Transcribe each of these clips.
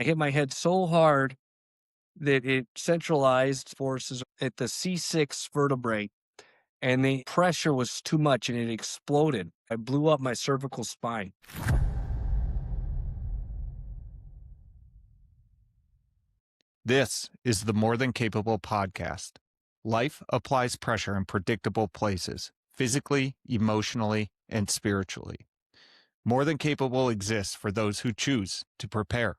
I hit my head so hard that it centralized forces at the C6 vertebrae, and the pressure was too much and it exploded. I blew up my cervical spine. This is the More Than Capable podcast. Life applies pressure in predictable places, physically, emotionally, and spiritually. More Than Capable exists for those who choose to prepare.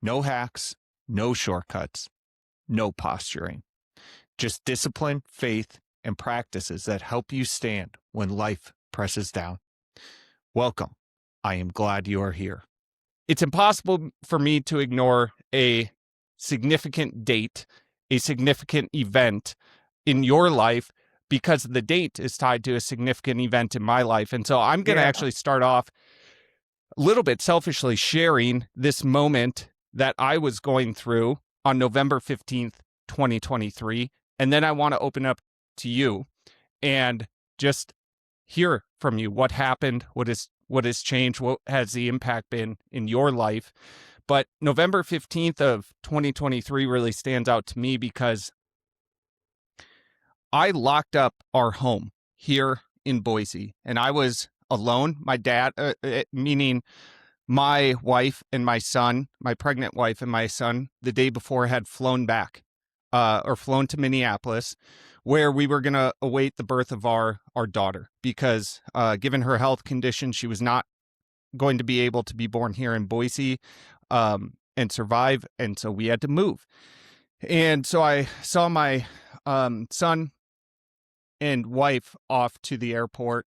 No hacks, no shortcuts, no posturing. Just discipline, faith, and practices that help you stand when life presses down. Welcome. I am glad you are here. It's impossible for me to ignore a significant date, a significant event in your life, because the date is tied to a significant event in my life. And so I'm going to Yeah. actually start off a little bit selfishly sharing this moment that I was going through on November 15th, 2023. And then I want to open up to you and just hear from you what happened, what has changed, what has the impact been in your life. But November 15th of 2023 really stands out to me because I locked up our home here in Boise, and I was alone. My dad, meaning my wife and my son, my pregnant wife and my son, the day before had flown back, or flown to Minneapolis, where we were going to await the birth of our daughter, because given her health condition, she was not going to be able to be born here in Boise and survive, and so we had to move. And so I saw my son and wife off to the airport.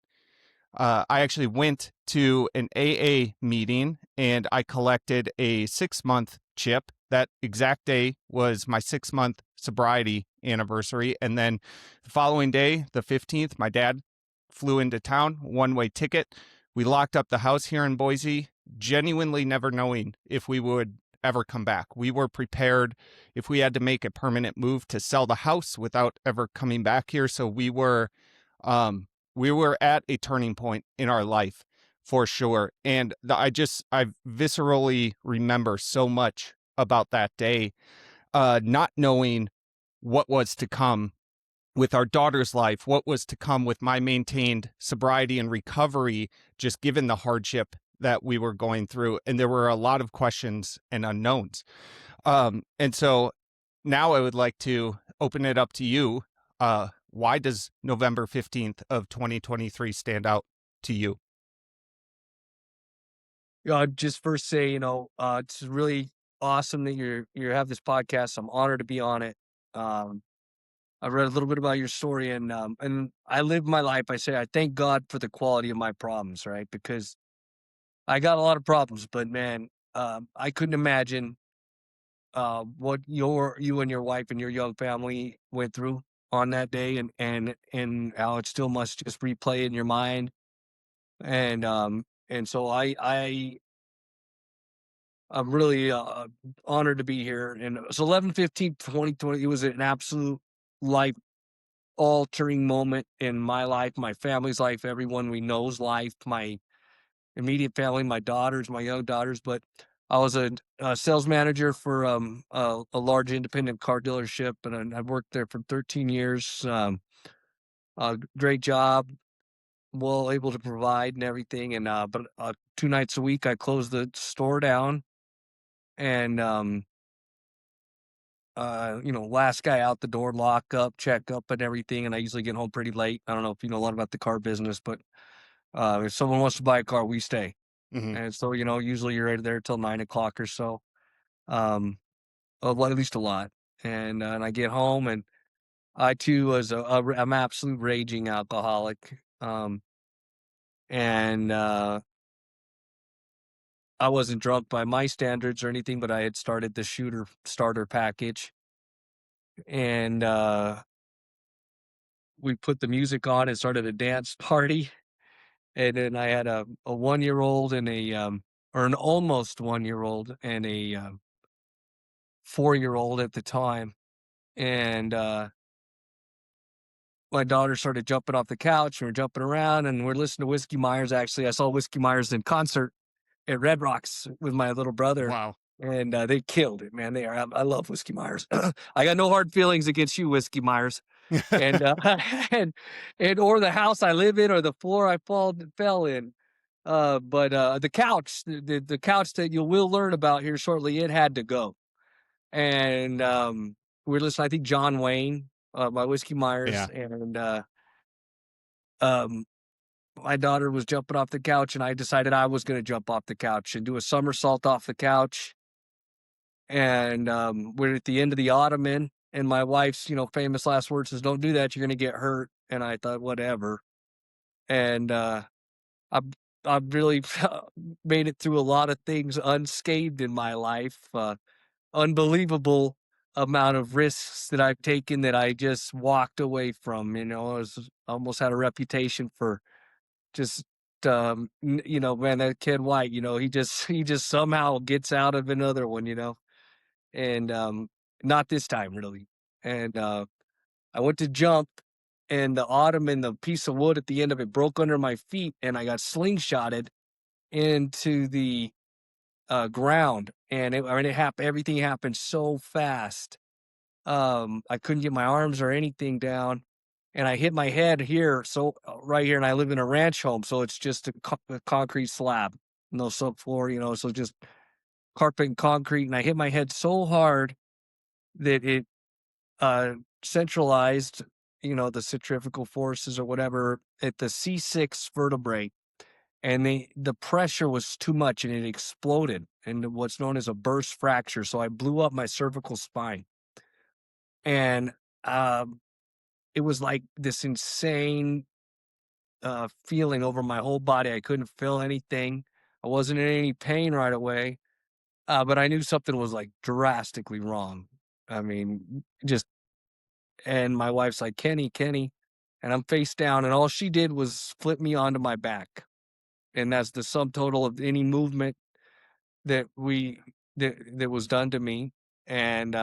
I actually went to an AA meeting and I collected a 6-month chip. That exact day was my 6-month sobriety anniversary. And then the following day, the 15th, my dad flew into town, one-way ticket. We locked up the house here in Boise, genuinely never knowing if we would ever come back. We were prepared if we had to make a permanent move to sell the house without ever coming back here. So we were at a turning point in our life for sure. And I viscerally remember so much about that day, not knowing what was to come with our daughter's life, what was to come with my maintained sobriety and recovery, just given the hardship that we were going through. And there were a lot of questions and unknowns. And so now I would like to open it up to you. Why does November 15th of 2023 stand out to you? I'd just first say, it's really awesome that you have this podcast. I'm honored to be on it. Um, I read a little bit about your story, and I live my life. I say I thank God for the quality of my problems, right? Because I got a lot of problems, but man, I couldn't imagine what you and your wife and your young family went through on that day, and how it still must just replay in your mind. And so I'm really honored to be here. And it's 11/15/2020. It was an absolute life altering moment in my life, my family's life, everyone we know's life, my immediate family, my daughters, my young daughters. But I was a sales manager for a large independent car dealership, and I worked there for 13 years. Great job, well able to provide and everything. And but 2 nights a week, I closed the store down, and last guy out the door, lock up, check up, and everything. And I usually get home pretty late. I don't know if you know a lot about the car business, but if someone wants to buy a car, we stay. Mm-hmm. And so, usually you're right there till 9 o'clock or so. Well, at least a lot. And I get home, and I too was I'm absolute raging alcoholic. And I wasn't drunk by my standards or anything, but I had started the shooter starter package. And we put the music on and started a dance party. And then I had a 1-year-old and or an almost 1-year-old and a 4-year-old at the time. And my daughter started jumping off the couch, and we're jumping around, and we're listening to Whiskey Myers. Actually, I saw Whiskey Myers in concert at Red Rocks with my little brother. Wow. and, they killed it, man. They are I love Whiskey Myers. I got no hard feelings against you, Whiskey Myers, and, and or the house I live in or the floor I fell in. But, the couch, the couch that you will learn about here shortly, it had to go. And, we're listening, I think, John Wayne, by Whiskey Myers, Yeah. and, um, my daughter was jumping off the couch, and I decided I was gonna jump off the couch and do a somersault off the couch, and, we're at the end of the ottoman, and my wife's, famous last words is, "Don't do that, you're gonna get hurt," and I thought, "Whatever," and, I've I've really made it through a lot of things unscathed in my life, unbelievable amount of risks that I've taken that I just walked away from, I was almost had a reputation for just, man, that kid White, he just he just somehow gets out of another one, and, not this time really, and, I went to jump, and the ottoman, the piece of wood at the end of it broke under my feet, and I got slingshotted into the, ground, and it happened. Everything happened so fast. I couldn't get my arms or anything down, and I hit my head here, so right here, and I live in a ranch home, so it's just a concrete slab, no subfloor, so just carpet and concrete, and I hit my head so hard that it, uh, centralized, the centrifugal forces or whatever at the C6 vertebrae, and the pressure was too much, and it exploded into what's known as a burst fracture, so I blew up my cervical spine, and, um it was like this insane, feeling over my whole body. I couldn't feel anything. I wasn't in any pain right away, but I knew something was, like, drastically wrong. I mean, just and my wife's like, "Kenny, Kenny," and I'm face down, and all she did was flip me onto my back, and that's the sum total of any movement that we that was done to me, and,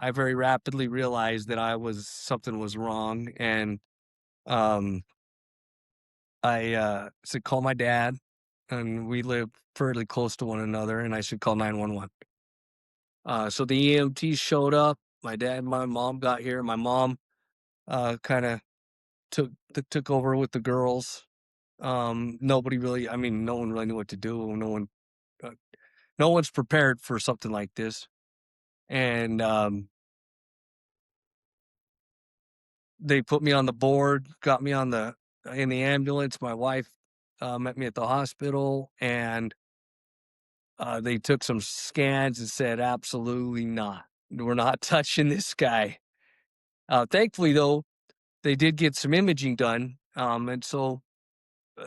I very rapidly realized that something was wrong, and, um I, said, "Call my dad," and we live fairly close to one another, and I should call 911. So the EMTs showed up, my dad and my mom got here, my mom, kinda took over with the girls. Nobody really I mean, no one really knew what to do, uh, no one's prepared for something like this, and, they put me on the board, got me in the ambulance, my wife, met me at the hospital, and they took some scans and said, "Absolutely not. We're not touching this guy." Thankfully, though, they did get some imaging done, and so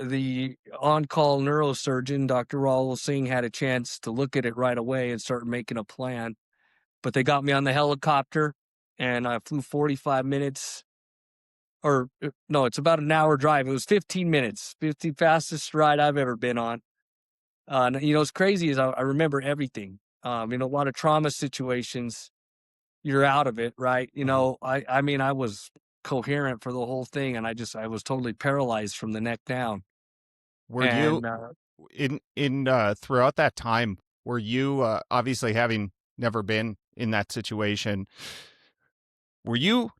the on-call neurosurgeon, Dr. Raul Singh, had a chance to look at it right away and start making a plan. But they got me on the helicopter, and I flew 45 minutes, or no, it's about an hour drive. It was 15 minutes, 50 fastest ride I've ever been on. And, what's crazy is I remember everything. A lot of trauma situations, you're out of it, right? Mhm. I mean, I was coherent for the whole thing, and I was totally paralyzed from the neck down. Were you And throughout that time, were you, obviously having never been in that situation, were you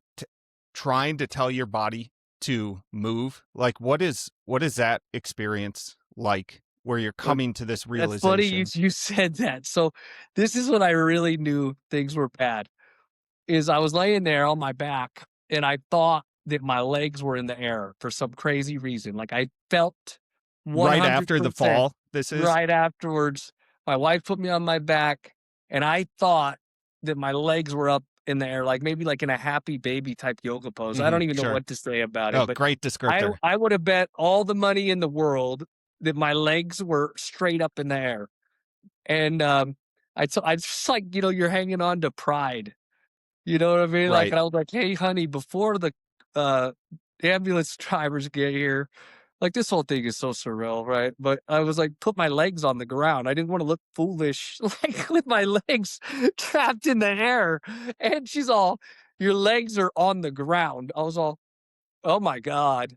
trying to tell your body to move? Like, what is that experience like where you're uh, coming to this that's funny you realization? you said that. So this is when I really knew things were bad. Is I was laying there on my back, and I thought that my legs were in the air for some crazy reason. Like, I felt Right after the 100% fall, this is? right afterwards. My wife put me on my back, and I thought that my legs were up in the air, like maybe like in a happy baby type yoga pose. I don't Mhm, even know sure. what to say about it, Oh, but great descriptor. I would have bet all the money in the world that my legs were straight up in the air. And I just like, you're hanging on to pride. You know what I mean? Like, Right. and I was like, "Hey, honey, before the, uh, ambulance drivers get here," like, this whole thing is so surreal, right? But I was like, put my legs on the ground. I didn't wanna look foolish, like, with my legs trapped in the air, and she's all, "Your legs are on the ground." I was all, "Oh my god."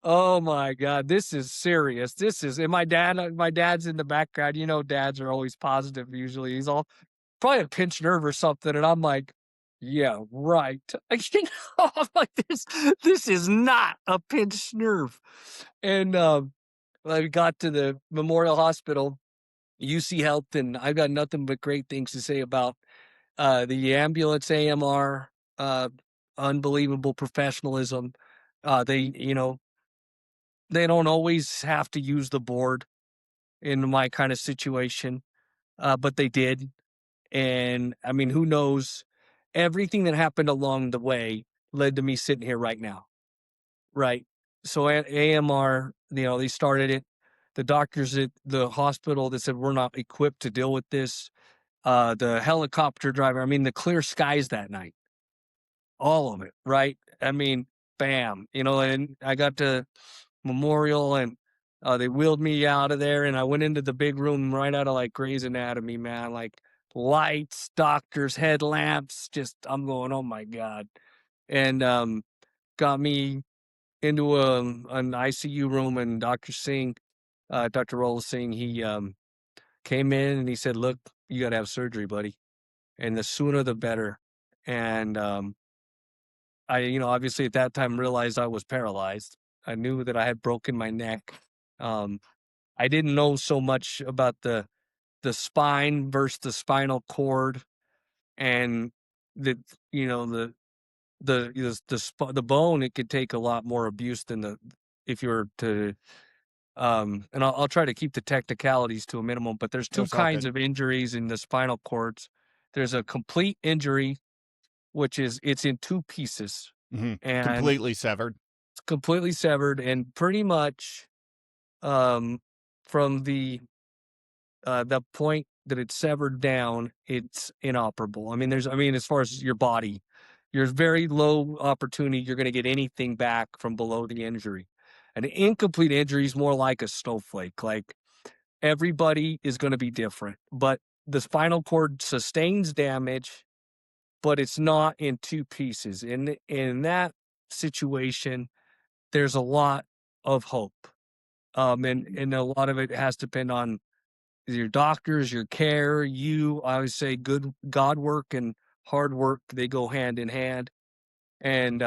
Oh my god, this is serious. This is and my dad's in the background, you know, dads are always positive usually. He's all probably a pinched nerve or something, and I'm like, "Yeah, right." Like, you know, I'm like, this is not a pinched nerve." And, when I got to the Memorial Hospital, UC Health, and I've got nothing but great things to say about, the ambulance AMR, uh, unbelievable professionalism. You know, they don't always have to use the board in my kind of situation, but they did. And I mean, who knows? Everything that happened along the way led to me sitting here right now. Right. So at AMR, you know, they started it. The doctors at the hospital that said we're not equipped to deal with this. The helicopter driver. I mean, the clear skies that night, all of it. Right. I mean, bam. You know, and I got to Memorial, and they wheeled me out of there, and I went into the big room right out of like Grey's Anatomy, man. Like lights, doctors, headlamps. Just I'm going, oh my god, and got me into an ICU room, and Dr. Roll Singh, he came in and he said, "Look, you got to have surgery, buddy, and the sooner the better." And I, you know, obviously at that time realized I was paralyzed. I knew that I had broken my neck. Um, I didn't know so much about the spine versus the spinal cord, and the you know the bone. It could take a lot more abuse than the if you were to and I'll try to keep the technicalities to a minimum. But there's No, two it's all kinds good. of injuries in the spinal cords. There's a complete injury, which is it's in two pieces, and Completely severed. it's completely severed, and pretty much from the point that it's severed down, it's inoperable. I mean, as far as your body, there's very low opportunity you're going to get anything back from below the injury. An incomplete injury is more like a snowflake. Like everybody is going to be different, but the spinal cord sustains damage, but it's not in two pieces. In that situation, there's a lot of hope. And a lot of it has to depend on your doctors, your care, you. I always say good God work and hard work, they go hand in hand. And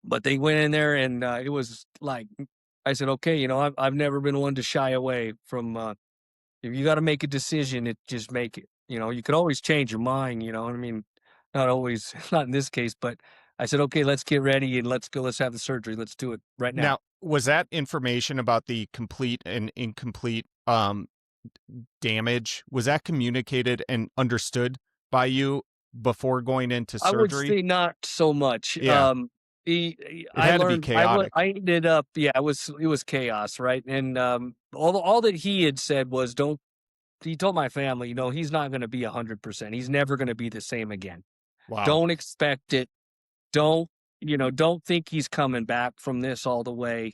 but they went in there, and it was like I said, okay, you know, I've never been one to shy away from if you got to make a decision, it just make it. You know, you could always change your mind, you know what I mean? Not always, not in this case, but I said, okay, let's get ready and let's go. Let's have the surgery. Let's do it right now. Now, was that information about the complete and incomplete damage, was that communicated and understood by you before going into I would surgery? say not so much. Yeah, it I had to be learned chaotic. I ended up yeah, it was chaos, right? And all that he had said was don't he told my family, you know, he's not gonna be 100%. He's never gonna be the same again. Wow. Don't expect it. Don't, you know, don't think he's coming back from this all the way.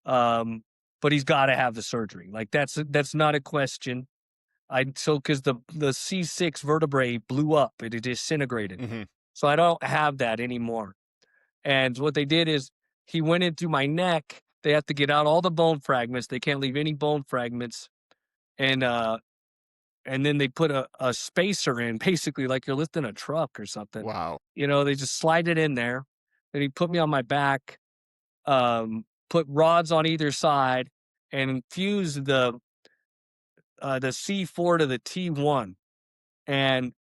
Um, but he's gotta have the surgery. Like that's not a question. I so because the C6 vertebrae blew up, it disintegrated. Mhm. So I don't have that anymore. And what they did is he went into my neck. They have to get out all the bone fragments. They can't leave any bone fragments. And and then they put a spacer in, basically like you're lifting a truck or something. Wow. You know, they just slide it in there. Then he put me on my back, put rods on either side, and fused the C4 to the T1. And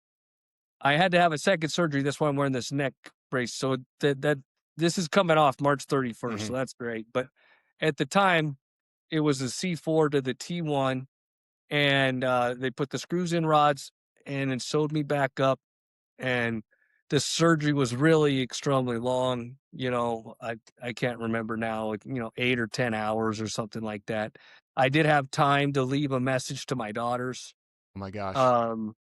I had to have a second surgery. That's why I'm wearing this neck brace. So that this is coming off March 31st. So Mhm. that's great. But at the time, it was a C4 to the T1, and they put the screws in rods and then sewed me back up. And the surgery was really extremely long. You know, I can't remember now. You know, 8 or 10 hours or something like that. I did have time to leave a message to my daughters. Oh my gosh. Um,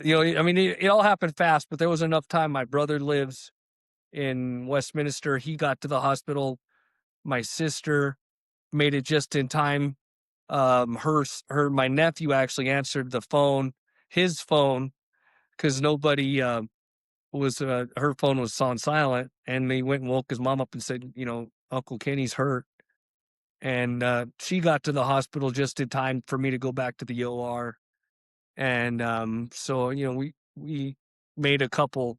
you know, I mean, it all happened fast, but there was enough time. My brother lives in Westminster. He got to the hospital. My sister made it just in time. My nephew actually answered the phone, his phone, because nobody. her phone was on silent, and he went and woke his mom up and said, "Uncle Kenny's hurt." And, she got to the hospital just in time for me to go back to the OR. And, so, we made a couple,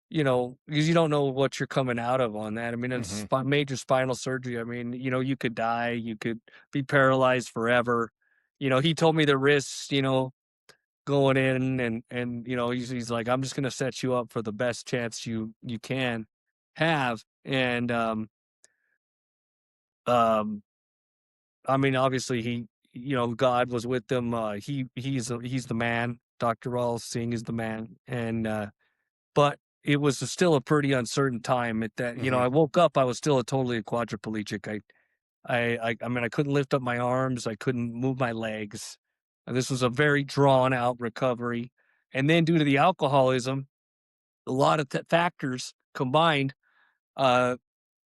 because you don't know what you're coming out of on that. I mean, it's Mhm. major spinal surgery. I mean, you could die, you could be paralyzed forever. He told me the risks, going in, and, he's like, "I'm just gonna set you up for the best chance you can have." And, um I mean, obviously, God was with them. He's the man. Dr. Rawls Singh is the man, and but it was still a pretty uncertain time. At that, I Mhm. woke up, I was still a totally quadriplegic. I mean, I couldn't lift up my arms, I couldn't move my legs. This was a very drawn out recovery, and then due to the alcoholism, a lot of factors combined. Uh,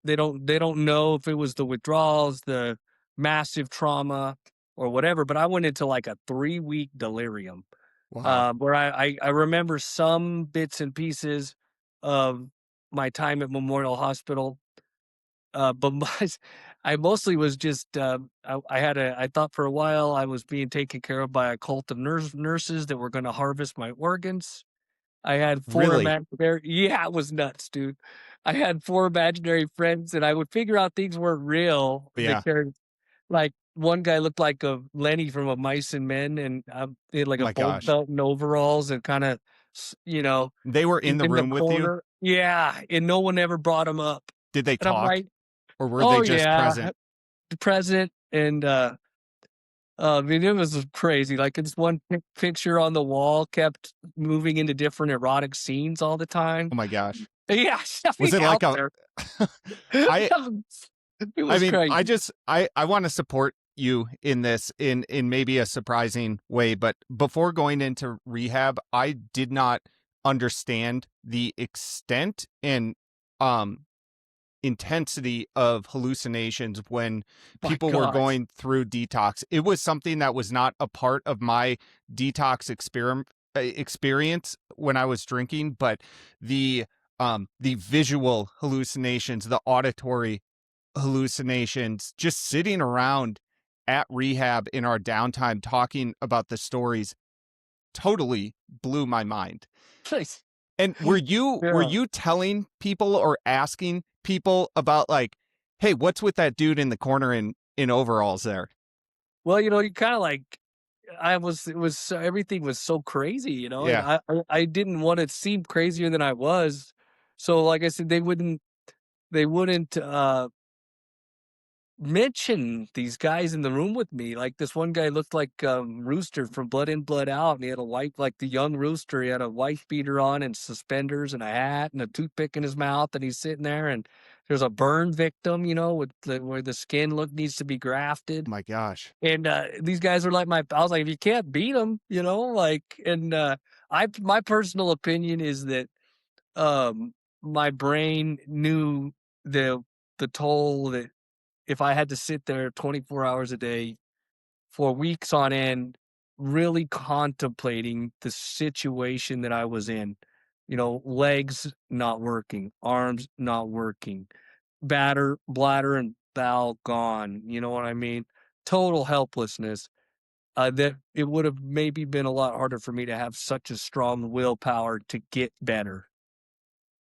they don't know if it was the withdrawals, the massive trauma, or whatever, but I went into, like, a 3-week delirium, Wow. where I remember some bits and pieces of my time at Memorial Hospital, but I mostly was just, I thought for a while I was being taken care of by a cult of nurses that were gonna harvest my organs. I had 4 Really? imaginary yeah, it was nuts, dude. I had 4 imaginary friends, and I would figure out things weren't real Yeah. because, like, one guy looked like a Lenny from A Mice and Men, and, he had, like, a My bulk gosh. belt and overalls and kinda, They were he's in the in the room with you? corner. Yeah, and no one ever brought him up. Did they And I'm talk like, or were they "Oh, just yeah." present? The present, and, I mean, it was crazy, like, this one picture on the wall kept moving into different erotic scenes all the time. Oh my gosh. Yeah, Was something it like out a there. I It I was mean, crazy. I wanna support you in this in maybe a surprising way, but before going into rehab, I did not understand the extent and, um, intensity of hallucinations when My people were gosh. going through detox. It was something that was not a part of my detox experience when I was drinking, but the visual hallucinations, the auditory hallucinations, just sitting around at rehab in our downtime talking about the stories totally blew my mind. Please. And were Yeah. you telling people or asking people about like, "Hey, what's with that dude in the corner in overalls there?" Well, you kinda like everything was so crazy, and Yeah. I didn't wanna seem crazier than I was. So, like I said, they wouldn't, mention these guys in the room with me. Like, this one guy looked like, Rooster from Blood In, Blood Out, and he had a white like, the young Rooster, he had a wife beater on and suspenders and a hat and a toothpick in his mouth, and he's sitting there, and there's a burn victim, with where the skin needs to be grafted, My gosh. and, these guys are like I was like, "If you can't beat them, like," and, my personal opinion is that, um, my brain knew the toll that if I had to sit there 24 hours a day for weeks on end, really contemplating the situation that I was in, legs not working, arms not working, bladder and bowel gone. You know what I mean? Total helplessness. That it would have maybe been a lot harder for me to have such a strong willpower to get better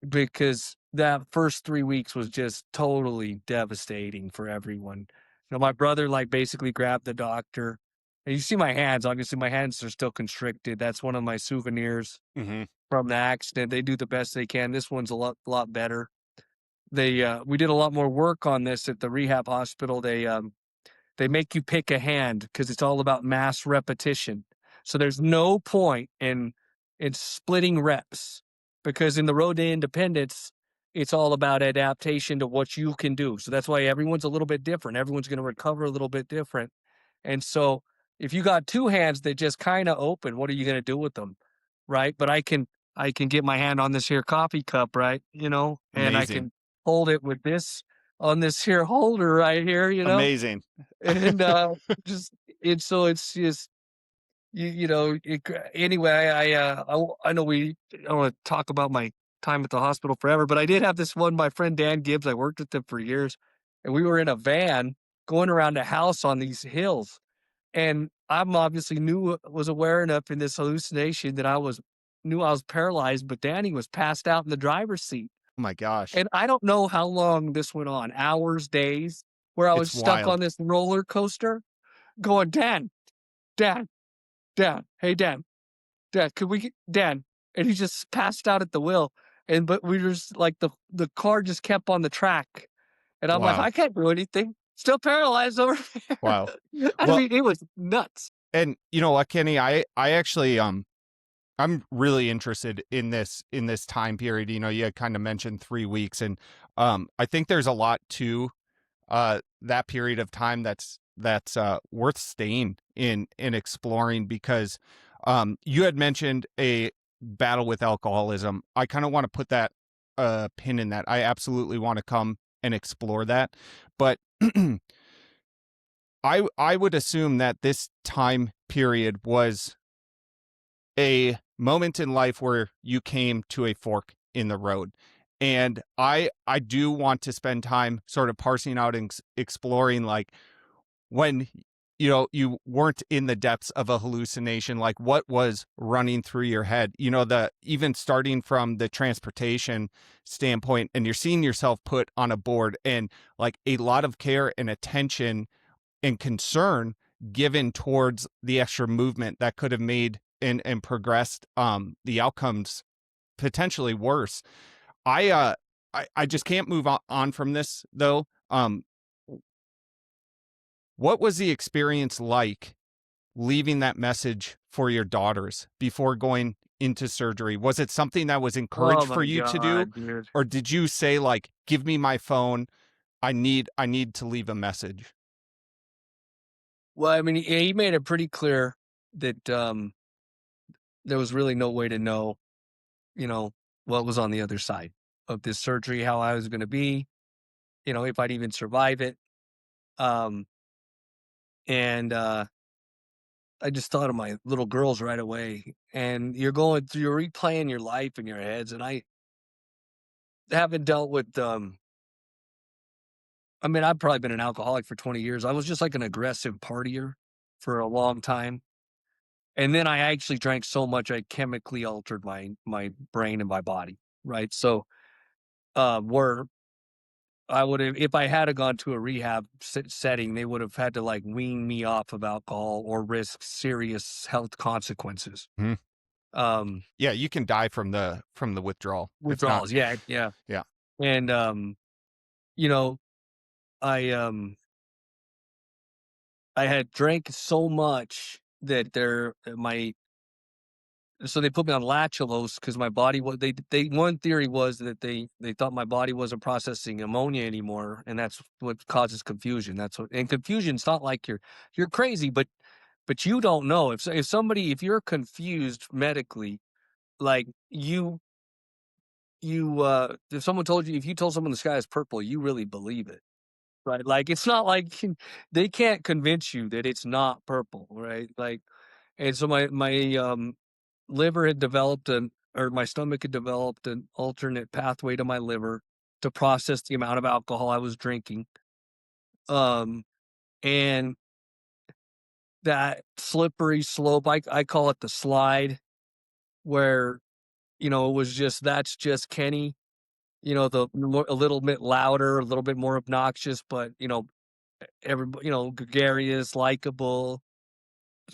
because that first 3 weeks was just totally devastating for everyone. My brother, like, basically grabbed the doctor, and you see my hands, obviously, my hands are still constricted, that's one of my souvenirs Mhm. from the accident. They do the best they can. This one's a lot better. We did a lot more work on this at the rehab hospital. They make you pick a hand because it's all about mass repetition. So there's no point in splitting reps because in the road to independence, it's all about adaptation to what you can do. So that's why everyone's a little bit different. Everyone's going to recover a little bit different. And so if you got two hands that just kind of open, what are you going to do with them? Right? But I can get my hand on this here coffee cup, right? And I Amazing. can hold it with this on this here holder right here. Amazing. And, just so it's just you know, anyway, I know I don't wanna talk about my time at the hospital forever, but I did have this one, my friend Dan Gibbs, I worked with him for years, and we were in a van going around a house on these hills, and I'm obviously was aware enough in this hallucination that knew I was paralyzed, but Danny was passed out in the driver's seat. Oh my gosh. And I don't know how long this went on, hours, days, where I was It's stuck on wild. this roller coaster going, "Dan, Dan, Dan, hey, Dan, Dan, could we get Dan?" And he just passed out at the wheel, and but we were just like the car just kept on the track, and I'm like, Wow. "I can't do anything, still paralyzed over here." Wow. I Well, mean, it was nuts. and you know what, Kenny, I actually I'm really interested in this time period. You know, you had kind of mentioned 3 weeks, and I think there's a lot to that period of time that's worth staying in and exploring because you had mentioned a battle with alcoholism. I kind of want to put that pin in that. I absolutely want to come and explore that. But I would assume that this time period was a moment in life where you came to a fork in the road. And I do want to spend time sort of parsing out and exploring like when you know you weren't in the depths of a hallucination, like what was running through your head, you know, the even starting from the transportation standpoint, and you're seeing yourself put on a board and like a lot of care and attention and concern given towards the extra movement that could have made and progressed the outcomes potentially worse. I just can't move on from this though. What was the experience like leaving that message for your daughters before going into surgery? Was it something that was Oh encouraged for my you to do? god, dude. Or did you say like, give me my phone. I need to leave a message. Well, I mean, he made it pretty clear that, there was really no way to know, you know, what was on the other side of this surgery, how I was gonna be, you know, if I'd even survive it. Um, and, I just thought of my little girls right away, and you're replaying your life in your heads, and I haven't dealt with, I mean, I've probably been an alcoholic for 20 years. I was just like an aggressive partier for a long time. And then I actually drank so much I chemically altered my brain and my body, right? So, where I would have if I had a gone to a rehab setting, they would have had to, like, wean me off of alcohol or risk serious health consequences. Mhm. Um, Yeah, you can die from the withdrawal. It's not. withdrawals, yeah, yeah. Yeah. And, you know, I, I had drank so much that my so they put me on lactulose because my body was they one theory was that they thought my body wasn't processing ammonia anymore, and that's what causes confusion. That's what and confusion's not like you're crazy, but you don't know if somebody if you're confused medically, like if someone told you if you told someone the sky is purple, you really believe it, right? Like it's not like they can't convince you that it's not purple, right? Like and so my liver had developed an or my stomach had developed an alternate pathway to my liver to process the amount of alcohol I was drinking. Um, and that slippery slope, I call it the slide, where it was just that's just Kenny. A little bit louder, a little bit more obnoxious, but everybody, gregarious, likable.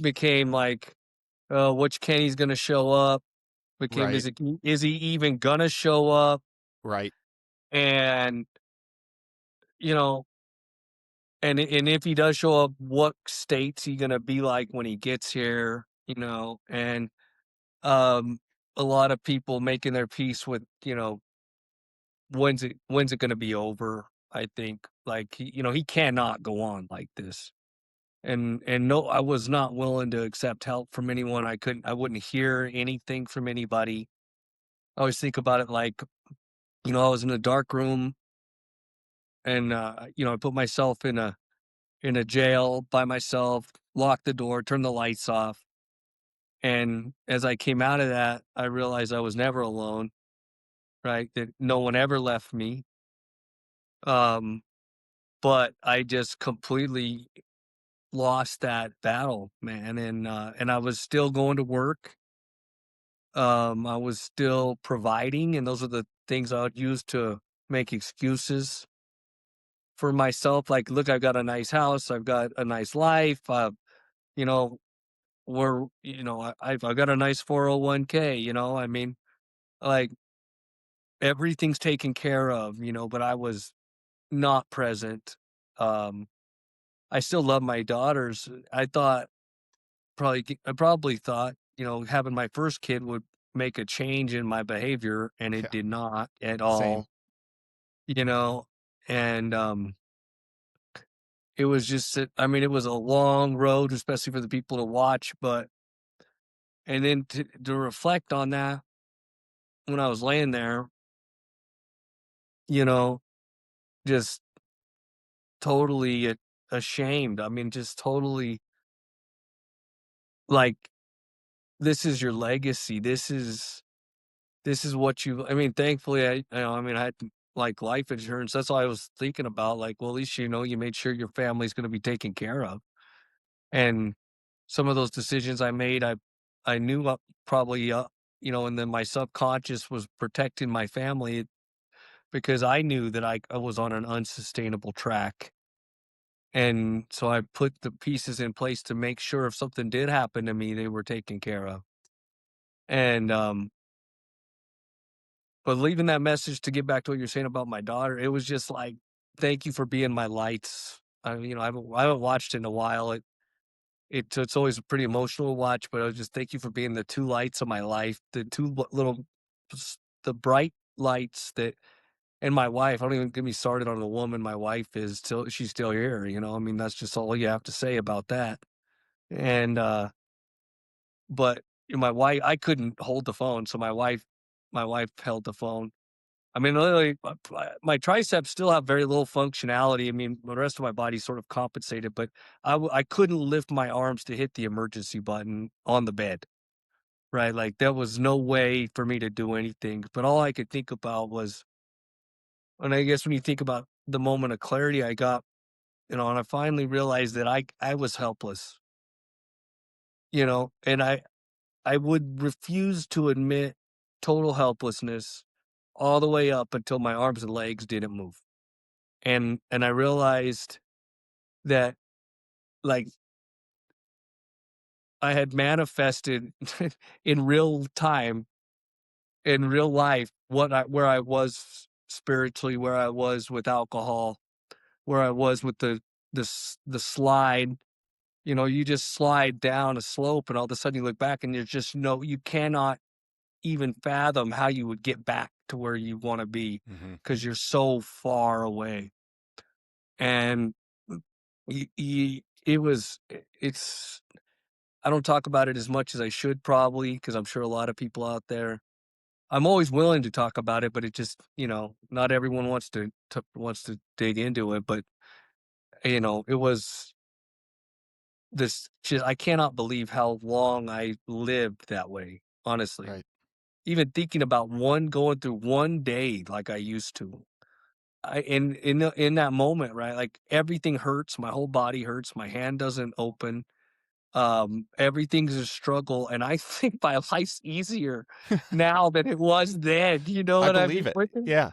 Became like, which Kenny's gonna show up? Became Right. is he even gonna show up? Right. And, you know, and if he does show up, what state's he gonna be like when he gets here, And, um, a lot of people making their peace with, when's it gonna be over, I think. Like, he cannot go on like this. And no, I was not willing to accept help from anyone. I wouldn't hear anything from anybody. I always think about it like, I was in a dark room and, I put myself in a jail by myself, lock the door, turn the lights off. And as I came out of that, I realized I was never alone, right? That no one ever left me. Um, but I just completely lost that battle, man. And I was still going to work. I was still providing, and those are the things I would use to make excuses for myself. Like, look, I've got a nice house, I've got a nice life, you know, I've got a nice 401k, I mean, like everything's taken care of, but I was not present. Um, I still love my daughters. I probably thought, having my first kid would make a change in my behavior, and it Yeah. did not at Same. all, you know, and, it was just I mean, it was a long road, especially for the people to watch, but and then to reflect on that when I was laying there, you know, just totally ashamed. I mean, just totally like, this is your legacy. This is what you I mean, thankfully, I mean, I had, like, life insurance. That's all I was thinking about, like, well, at least, you made sure your family's gonna be taken care of. And some of those decisions I made, I knew probably, and then my subconscious was protecting my family because I knew that I was on an unsustainable track. And so I put the pieces in place to make sure if something did happen to me, they were taken care of. And, but leaving that message to get back to what you're saying about my daughter, it was just like, thank you for being my lights. I haven't watched in a while. It's always a pretty emotional watch, but I was just thank you for being the 2 lights of my life, the 2 little the bright lights that and my wife, don't even get me started on the woman my wife is till she's still here, I mean, that's just all you have to say about that. And, but my wife I couldn't hold the phone, so my wife held the phone. I mean, literally, my triceps still have very little functionality. I mean, the rest of my body sort of compensated, but I couldn't lift my arms to hit the emergency button on the bed, right? Like, there was no way for me to do anything, but all I could think about was and I guess when you think about the moment of clarity I got, and I finally realized that I was helpless, and I would refuse to admit total helplessness all the way up until my arms and legs didn't move. And I realized that, like, I had manifested in real time, in real life, where I was spiritually, where I was with alcohol, where I was with the slide. You just slide down a slope, and all of a sudden you look back, and there's just no you cannot even fathom how you would get back to where you wanna be Mhm. because 'cause you're so far away. And it was it's I don't talk about it as much as I should probably because I'm sure a lot of people out there I'm always willing to talk about it, but it just, not everyone wants to dig into it, but, it was this just I cannot believe how long I lived that way, honestly. Right. Even thinking about going through one day like I used to. In that moment, right, like, everything hurts, my whole body hurts, my hand doesn't open, everything's a struggle, and I think my life's easier now than it was then, you know I what I believe mean? it. Yeah.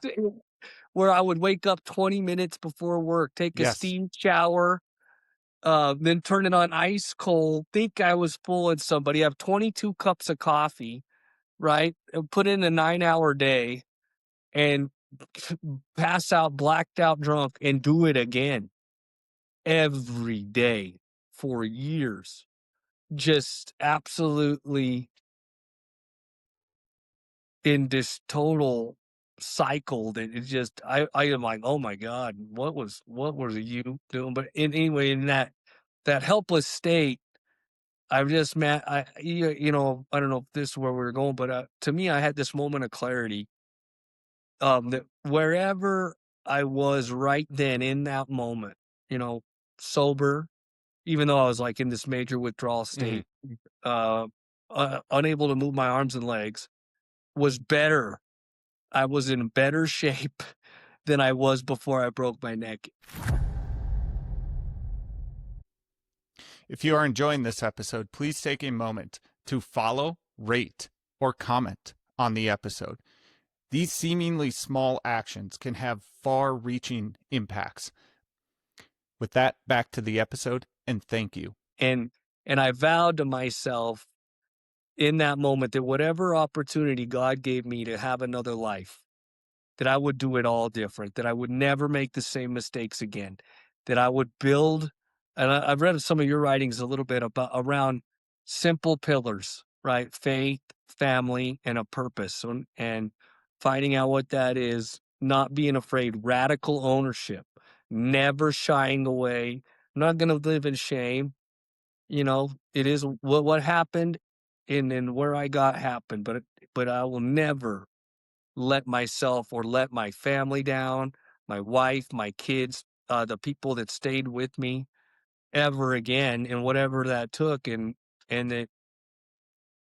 Where I would wake up 20 minutes before work, take a Yes. steam shower, then turn it on ice cold, think I was fooling somebody, have 22 cups of coffee, right? Put in a 9-hour day and pass out blacked out drunk and do it again every day for years. Just absolutely in this total cycle that it just I am like, "Oh my god, what was you doing?" But anyway, in that helpless state, I've just met I don't know if this is where we were going, but, to me, I had this moment of clarity, that wherever I was right then in that moment, you know, sober, even though I was, like, in this major withdrawal Mhm. state, uh, unable to move my arms and legs was better. I was in better shape than I was before I broke my neck. If you are enjoying this episode, please take a moment to follow, rate, or comment on the episode. These seemingly small actions can have far reaching impacts. With that, back to the episode, and thank you. And I vowed to myself in that moment that whatever opportunity God gave me to have another life, that I would do it all different, that I would never make the same mistakes again, that I would build. And I've read some of your writings a little bit about around simple pillars, right? Faith, family, and a purpose, and finding out what that is, not being afraid, radical ownership, never shying away. I'm not going to live in shame. It is what happened, and where I got happened, but I will never let myself or let my family down, my wife, my kids, the people that stayed with me ever again, and whatever that took, and that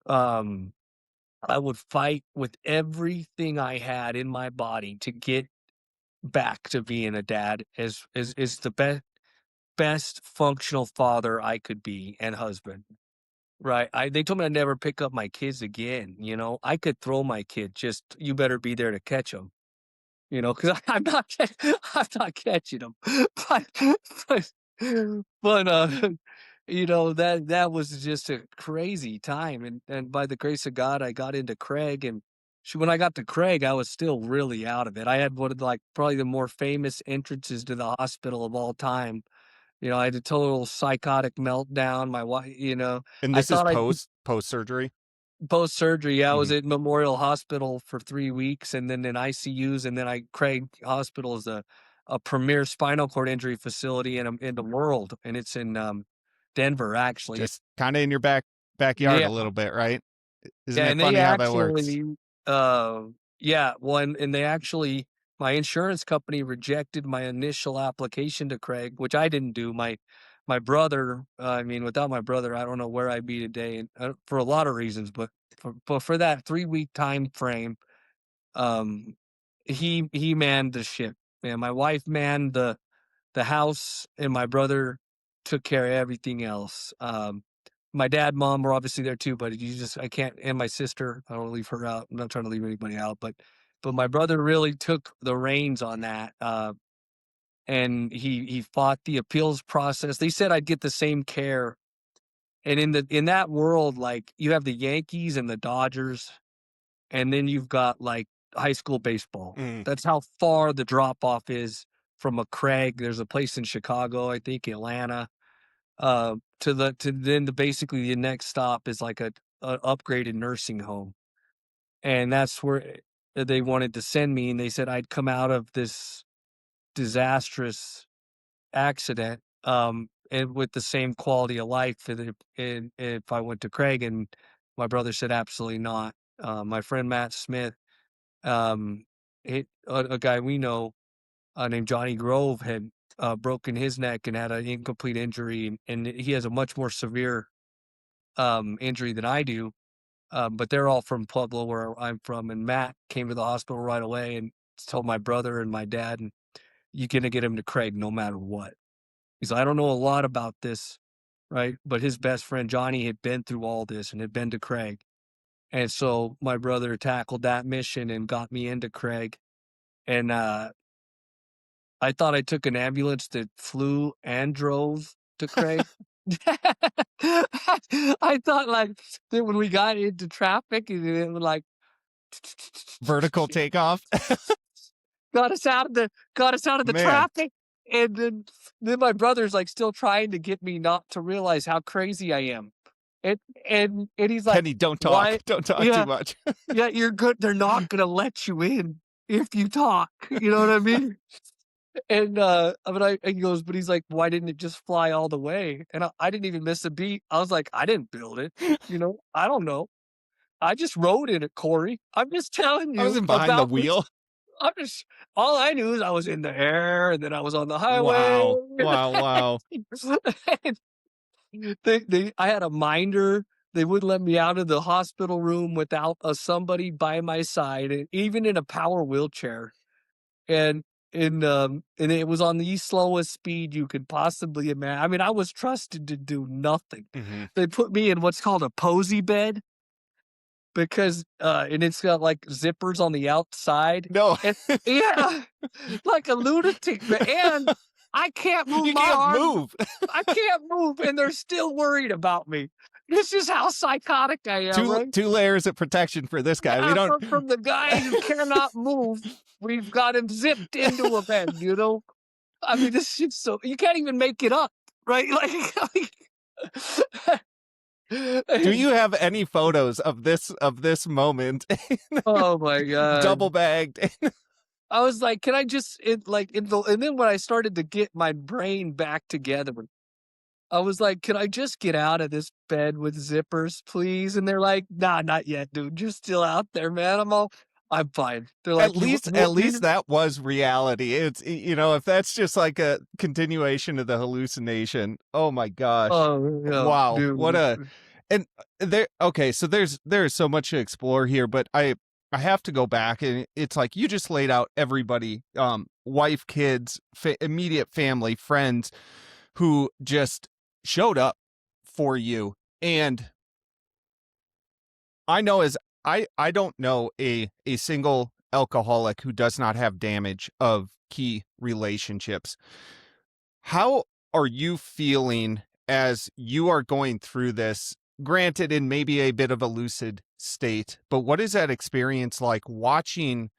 um I would fight with everything I had in my body to get back to being a dad as the best functional father I could be and husband. Right. They told me I'd never pick up my kids again. I could throw my kid, just you better be there to catch them. Because I'm not I'm not catching them. But but but that was just a crazy time, and by the grace of God, I got into Craig, and when I got to Craig, I was still really out of it. I had one of, like, probably the more famous entrances to the hospital of all time. I had a total psychotic meltdown. My wife, And I this is thought I post surgery. post-surgery, yeah, I was Mhm. at Memorial Hospital for 3 weeks and then in ICUs, and then Craig Hospital is a premier spinal cord injury facility in the world, and it's in, Denver, actually. Just kind of in your backyard Yeah, a little bit, right? Isn't yeah, it and they funny how that works? actually, yeah, one and they actually my insurance company rejected my initial application to Craig, which I didn't do. My brother, I mean, without my brother, I don't know where I'd be today, and for a lot of reasons, but for that 3-week time frame, um, he manned the ship, and my wife manned the house, and my brother took care of everything else. My dad, mom were obviously there too, but I can't, and my sister, I don't wanna leave her out. I'm not trying to leave anybody out, but my brother really took the reins on that, and he fought the appeals process. They said I'd get the same care, and in that world, like, you have the Yankees and the Dodgers, and then you've got, like, high school baseball. Mm. That's how far the drop off is from a Craig. There's a place in Chicago, I think, Atlanta, to then the basically the next stop is like a upgraded nursing home, and that's where they wanted to send me, and they said I'd come out of this disastrous accident, and with the same quality of life, and if I went to Craig, and my brother said absolutely not. My friend Matt Smith, um, a guy we know, named Johnny Grove, had broken his neck and had an incomplete injury, and he has a much more severe injury than I do. But they're all from Pueblo, where I'm from, and Matt came to the hospital right away and told my brother and my dad, and "You're gonna get him to Craig no matter what." He's like, "I don't know a lot about this, right?" But his best friend Johnny had been through all this and had been to Craig, and so my brother tackled that mission and got me into Craig, and I thought I took an ambulance that flew and drove to Craig. I thought, like, that when we got into traffic and it was like Vertical takeoff. got us out of the Man, traffic, and then my brother's, like, still trying to get me not to realize how crazy I am. And and he's like, Kenny, don't talk. "Why?" Don't talk too Yeah, much. yeah, "You're good. They're not gonna let you in if you talk." You know what I mean? And, he goes, but he's like, "Why didn't it just fly all the way?" And I didn't even miss a beat. I was like, "I didn't build it, I don't know. I just rode in it, Corey. I'm just telling I you wasn't behind the about this. wheel. I'm just all I knew is I was in the air, and then I was on the highway." Wow. Wow. Wow. And I had a minder They wouldn't let me out of the hospital room without, somebody by my side, and even in a power wheelchair, and and it was on the slowest speed you could possibly imagine. I mean, I was trusted to do nothing. Mhm. They put me in what's called a posy bed because, and it's got, like, zippers on the outside, No. and yeah, like a lunatic, and I can't move You my can't arms. move. I can't move, and they're still worried about me. This is how psychotic I am, Two right? two layers of protection for this guy. We Yeah, don't from the guy who cannot move, we've got him zipped into a bed, you know? I mean, this shit's so you can't even make it up, right? Do you have any photos of this moment Oh my double god. bagged? I was like, "Can I just" and then when I started to get my brain back together, I was like, "Can I just get out of this bed with zippers, please?" And they're like, "Nah, not yet, dude. You're still out there, man." "I'm fine." They're like, "You At least you" that was reality. You know, if that's just like a continuation of the hallucination, oh my gosh. Oh, no, Wow. What dude. a and there okay, so there's so much to explore here, but I have to go back, and it's like you just laid out everybody, wife, kids, immediate family, friends who just showed up for you. And I know as I don't know a single alcoholic who does not have damage of key relationships. How are you feeling as you are going through this? Granted, in maybe a bit of a lucid state, but what is that experience like watching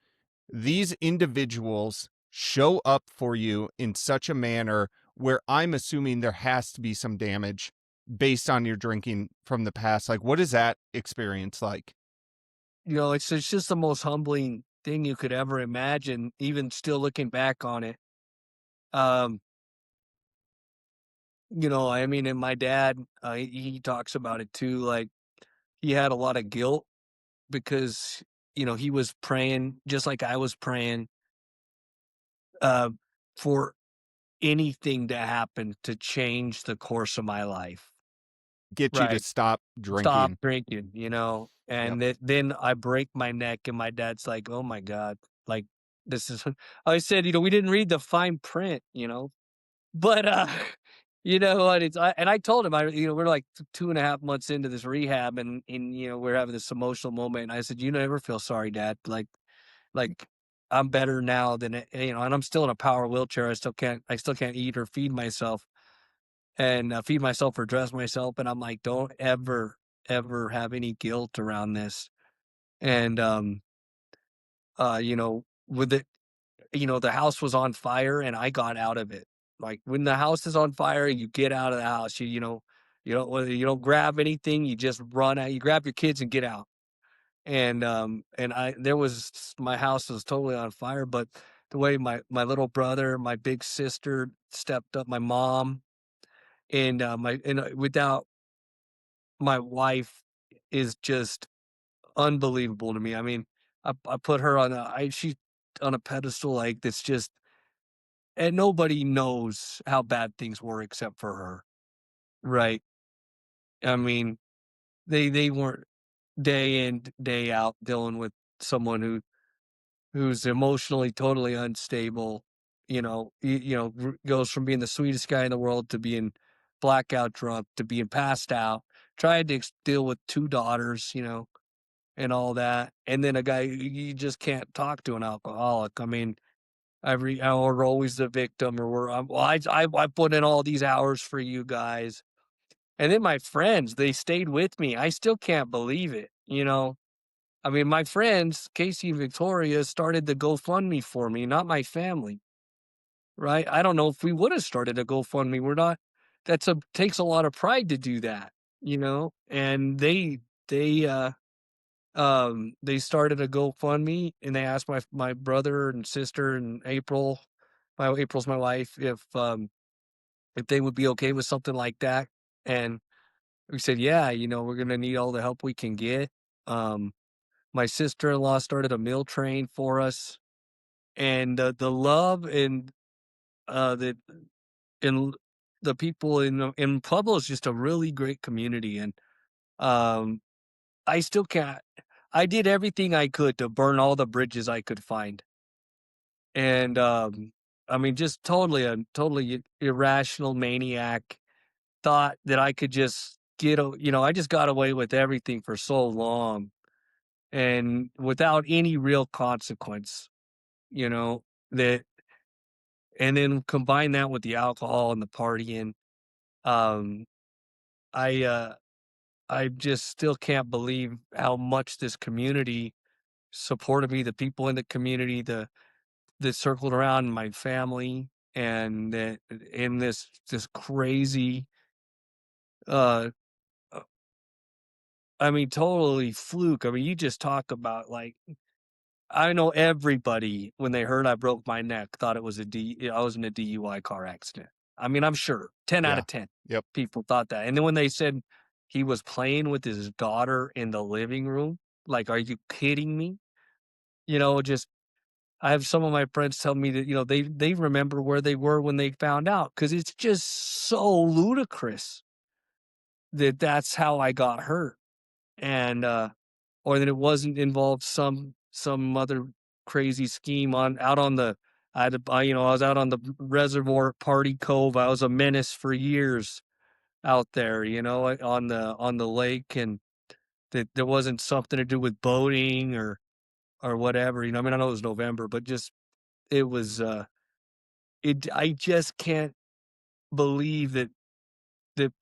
these individuals show up for you in such a manner where I'm assuming there has to be some damage based on your drinking from the past? Like, what is that experience like? It's just the most humbling thing you could ever imagine, even still looking back on it. Um, I mean, and my dad, he talks about it too, like, he had a lot of guilt because, he was praying just like I was praying, uh, for anything to happen to change the course of my life, Get you to right? stop Stop drinking. drinking, Yep. and then I break my neck, and my dad's like, "Oh my god, like, this is" I said, "We didn't read the fine print," But, you know what, I told him, we're like 2.5 months into this rehab, and we're having this emotional moment, and I said, "You never feel sorry, dad, like, I'm better now than and I'm still in a power wheelchair, I still can't eat or feed myself, and, feed myself or dress myself," and I'm like, "Don't ever, ever have any guilt around this." And, with it the house was on fire and I got out of it. Like, when the house is on fire, you get out of the house. You don't grab anything, you just run out. You grab your kids and get out. And I there was my house was totally on fire, but the way my little brother, my big sister stepped up, my mom, without my wife is just unbelievable to me. I mean, I put her on she's on a pedestal, like, that's just and nobody knows how bad things were except for her, right? I mean, they weren't day in, day out dealing with someone who's emotionally totally unstable, goes from being the sweetest guy in the world to being blackout drunk to being passed out, tried to deal with 2 daughters, and all that, and then a guy you just can't talk to an alcoholic. I mean, we're always the victim, or well, I put in all these hours for you guys, and then my friends, they stayed with me. I still can't believe it. I mean, my friends, Casey and Victoria, started the GoFundMe for me, not my family, right? I don't know if we would have started a GoFundMe. We're not. Takes a lot of pride to do that. And they started a GoFundMe, and they asked my brother and sister and April's my wife, if they would be okay with something like that, and we said, "Yeah, we're gonna need all the help we can get." Um, my sister-in-law started a meal train for us, and the love the and the people in Pueblo is just a really great community, and Um, I still can't I did everything I could to burn all the bridges I could find. And, I mean, just totally irrational maniac thought that I could just I just got away with everything for so long and without any real consequence, you know, that and then combine that with the alcohol and the partying. Um, I, uh, I just still can't believe how much this community supported me, the people in the community, that circled around my family, and that in this crazy, uh, uh, I mean, totally fluke. I mean, you just talk about like I know everybody when they heard I broke my neck thought it was I was in a DUI car accident. I mean, I'm sure 10 out Yeah. of 10 Yep. people thought that. And then when they said he was playing with his daughter in the living room, like, are you kidding me? Just I have some of my friends tell me that, they remember where they were when they found out because it's just so ludicrous that that's how I got hurt. And, or that it wasn't involved some other crazy scheme on out on the I had to I was out on the reservoir at Party Cove. I was a menace for years out there, on the lake, and that there wasn't something to do with boating or whatever, I mean, I know it was November, but just it was, I just can't believe that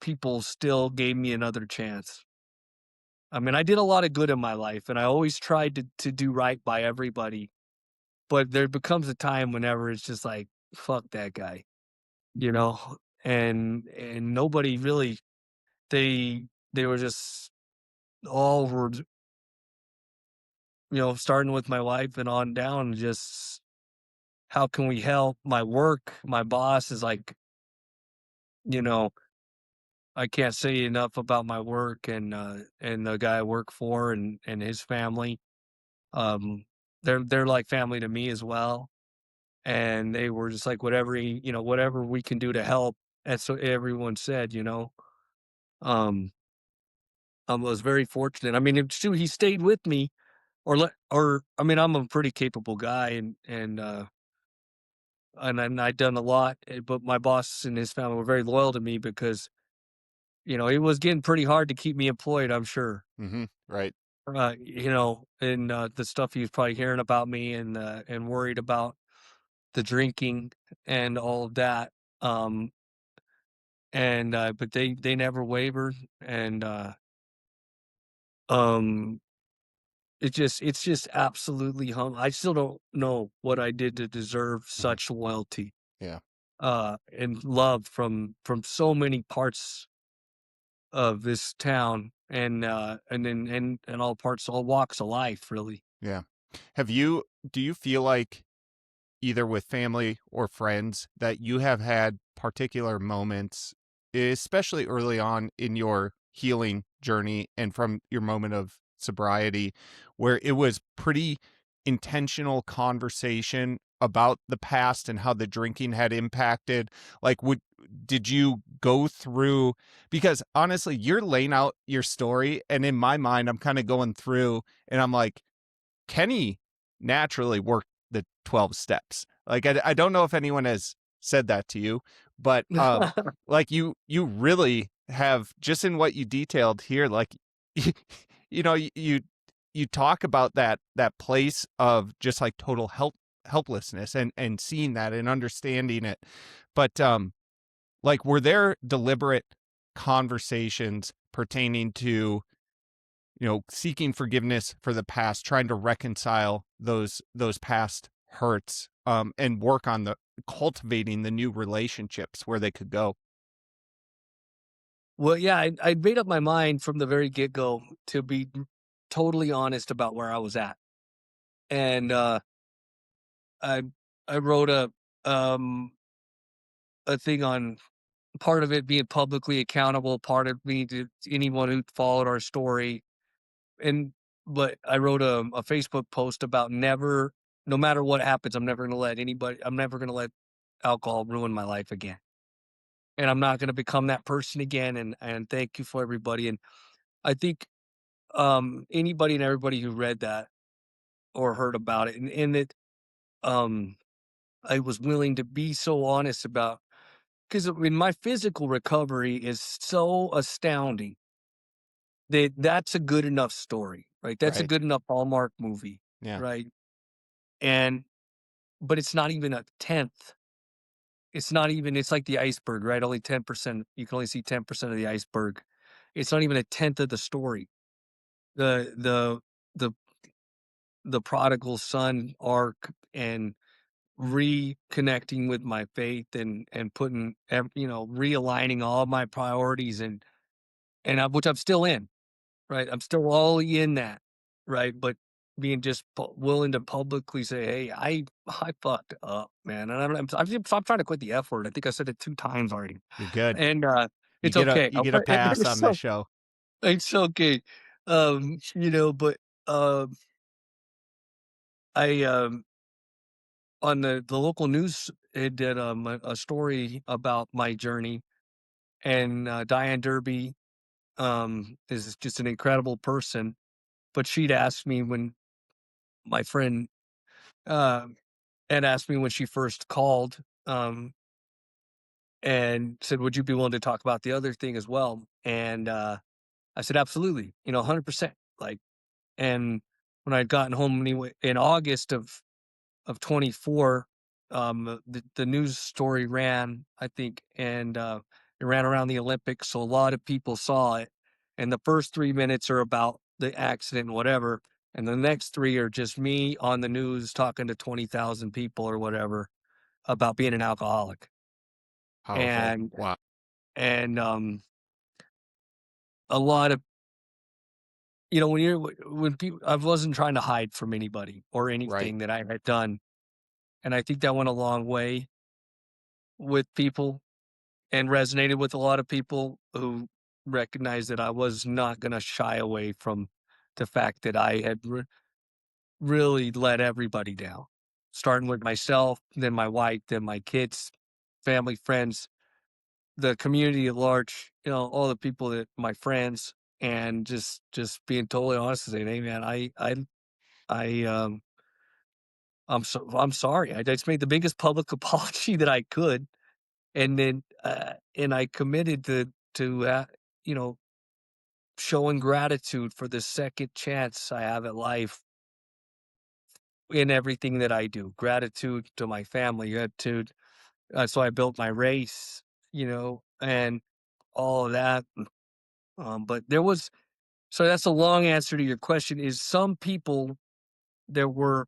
people still gave me another chance. I mean, I did a lot of good in my life, and I always tried to do right by everybody, but there becomes a time whenever it's just like, "Fuck that guy," you know? And nobody really they were just all were, starting with my wife and on down, just, "How can we help?" My work, my boss is like, you know, I can't say enough about my work and the guy I work for and his family. Um, they're like family to me as well. And they were just like, whatever we can do to help. And so everyone said, um, I was very fortunate. I mean, he stayed with me I mean, I'm a pretty capable guy and I'd done a lot, but my boss and his family were very loyal to me because, it was getting pretty hard to keep me employed, I'm sure. Right. And the stuff he was probably hearing about me and worried about the drinking and all of that. Um, but they never wavered, and um, it's just absolutely I still don't know what I did to deserve Mhm. such loyalty, Yeah. and love from so many parts of this town, and all parts, all walks of life, really. Yeah. Do you feel like either with family or friends that you have had particular moments, especially early on in your healing journey and from your moment of sobriety, where it was pretty intentional conversation about the past and how the drinking had impacted? Like, did you go through, because honestly, you're laying out your story, and in my mind, I'm kind of going through and I'm like, Kenny naturally worked the 12 steps. Like, I don't know if anyone has said that to you, but, like, you really have, just in what you detailed here, like, you talk about that place of just, like, total helplessness and seeing that and understanding it. But, like, were there deliberate conversations pertaining to, seeking forgiveness for the past, trying to reconcile those past hurts, and work on the cultivating the new relationships where they could go? Well, yeah, I'd made up my mind from the very get go to be totally honest about where I was at, and I I wrote um a thing on part of it being publicly accountable, part of me to anyone who followed our story, and but I wrote a Facebook post about never, no matter what happens, I'm never gonna let alcohol ruin my life again, and I'm not gonna become that person again. And thank you for everybody. I think, anybody and everybody who read that or heard about it and it, um, I was willing to be so honest about, because I mean, my physical recovery is so astounding that that's a good enough story, right? That's a Right. good enough Hallmark movie, Yeah. right? And but it's not even a tenth. It's not even, it's like the iceberg, right? Only 10%. You can only see 10% of the iceberg. It's not even a tenth of the story. The the the the prodigal son arc and reconnecting with my faith and putting realigning all my priorities and which I'm still in, right? I'm still all in that, right? But being just willing to publicly say, "Hey, I fucked up, man," and I'm trying to quit the F word. I think I said it 2 times already, You're good. and it's okay. You get a pass on this show. It's okay. But I on the local news, it did a story about my journey, and Diane Derby is just an incredible person. But she'd asked me when my friend uh, had asked me when she first called, and said, "Would you be willing to talk about the other thing as well?" And I said, "Absolutely, 100%." Like, and when I'd gotten home anyway in August of 24, the news story ran, I think, and it ran around the Olympics, so a lot of people saw it. And the first 3 minutes are about the accident and whatever, and the next three are just me on the news talking to 20,000 people or whatever about being an alcoholic. Powerful. And Wow. and a lot of when when people, I wasn't trying to hide from anybody or Right. anything that I had done, and I think that went a long way with people and resonated with a lot of people who recognized that I was not gonna shy away from the fact that I had really let everybody down, starting with myself, then my wife, then my kids, family, friends, the community at large, all the people that my friends, and just being totally honest and saying, "Hey, man, I, I'm sorry. I just made the biggest public apology that I could." And then, and I committed to you know, showing gratitude for the second chance I have at life in everything that I do. Gratitude to my family, gratitude. So I built my race, and all of that. But there was, so that's a long answer to your question. Is some people there were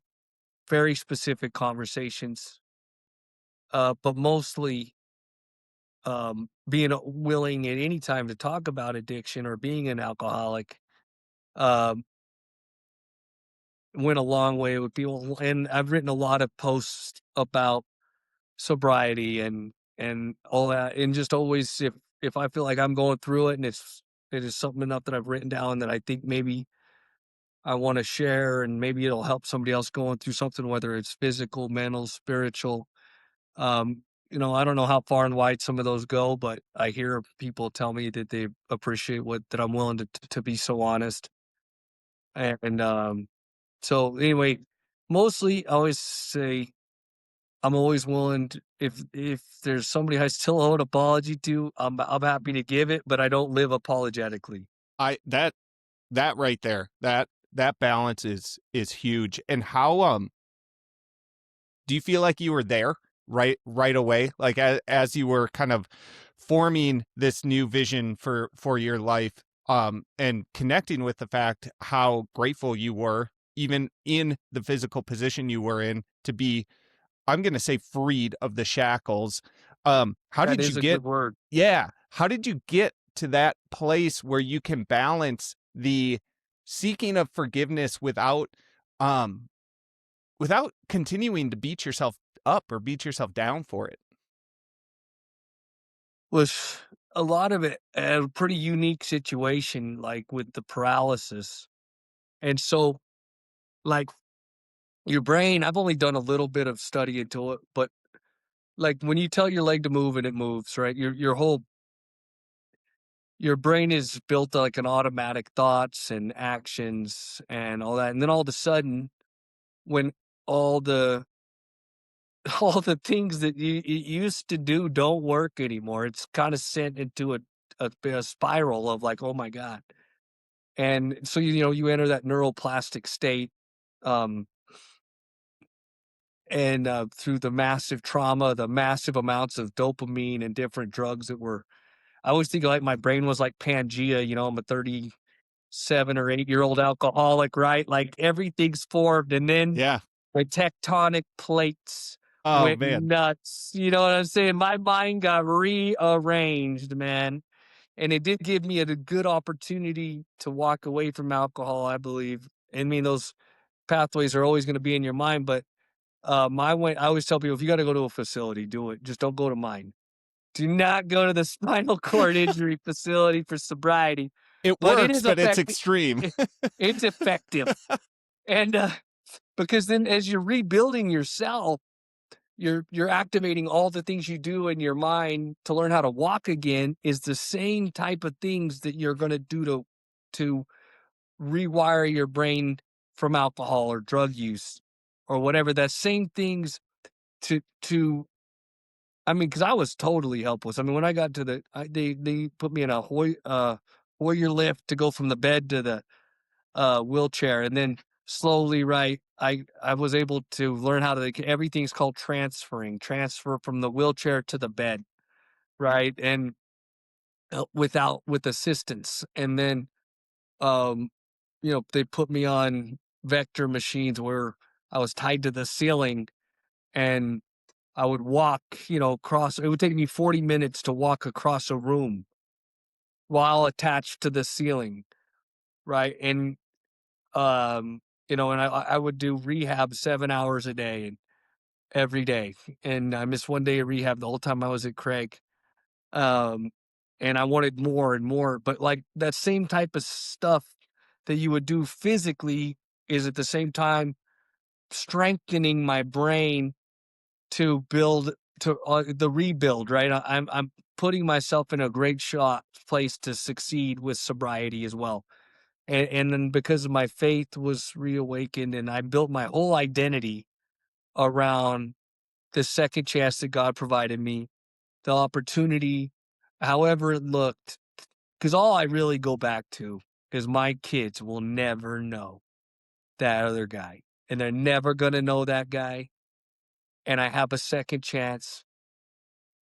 very specific conversations, but mostly being willing at any time to talk about addiction or being an alcoholic um, went a long way with people. And I've written a lot of posts about sobriety and all that, and just always if I feel like I'm going through it and it is something enough that I've written down that I think maybe I want to share and maybe it'll help somebody else going through something, whether it's physical, mental, spiritual. I don't know how far and wide some of those go, but I hear people tell me that they appreciate that I'm willing to be so honest. And so anyway, mostly I always say I'm always willing to, if there's somebody I still owe an apology to, I'm happy to give it, but I don't live apologetically. I that right there, that balance is huge. And how do you feel like you were there right away? Like as you were kind of forming this new vision for your life, and connecting with the fact how grateful you were, even in the physical position you were in, to be, I'm gonna say, freed of the shackles. How That did you is a get good word. yeah, how did you get to that place where you can balance the seeking of forgiveness um without continuing to beat yourself up or beat yourself down for it? Was a lot of it a pretty unique situation, like with the paralysis. And so, like your brain, I've only done a little bit of study into it, but like when you tell your leg to move and it moves, right? Your whole your brain is built like an automatic thoughts and actions and all that, and then all of a sudden, when all the all the things that you used to do don't work anymore, it's kinda sent into a spiral of like, "Oh my god." And so, you enter that neuroplastic state, um, and, through the massive trauma, the massive amounts of dopamine and different drugs that were I always think like my brain was like Pangea, I'm a 37 or 8-year-old alcoholic, right? Like everything's formed, and then Yeah. the tectonic plates Oh went man. nuts. You know what I'm saying? My mind got rearranged, man. And it did give me a good opportunity to walk away from alcohol, I believe. I mean, those pathways are always going to be in your mind, but I always tell people if you got to go to a facility, do it. Just don't go to mine. Do not go to the spinal cord injury facility for sobriety, It but it works, is but it's effective. extreme. It's effective. And because then as you're rebuilding yourself, you're activating all the things you do in your mind to learn how to walk again is the same type of things that you're going to do to rewire your brain from alcohol or drug use or whatever. That same things to I mean, because I was totally helpless. I mean, when I got to they put me in a Hoyer lift to go from the bed to the wheelchair, and then slowly, right, I was able to learn how to everything's called transfer from the wheelchair to the bed, right, and with assistance, and then um, they put me on vector machines where I was tied to the ceiling, and I would walk, across. It would take me 40 minutes to walk across a room while attached to the ceiling, right, and and I would do rehab 7 hours a day and every day, and I missed one day of rehab the whole time I was at Craig, um, and I wanted more and more, but, like, that same type of stuff that you would do physically is at the same time strengthening my brain to build to, the rebuild, right? I'm putting myself in a great shot place to succeed with sobriety as well. And then because my faith was reawakened and I built my whole identity around the second chance that God provided me, the opportunity, however it looked, because all I really go back to is my kids will never know that other guy. And they're never going to know that guy. And I have a second chance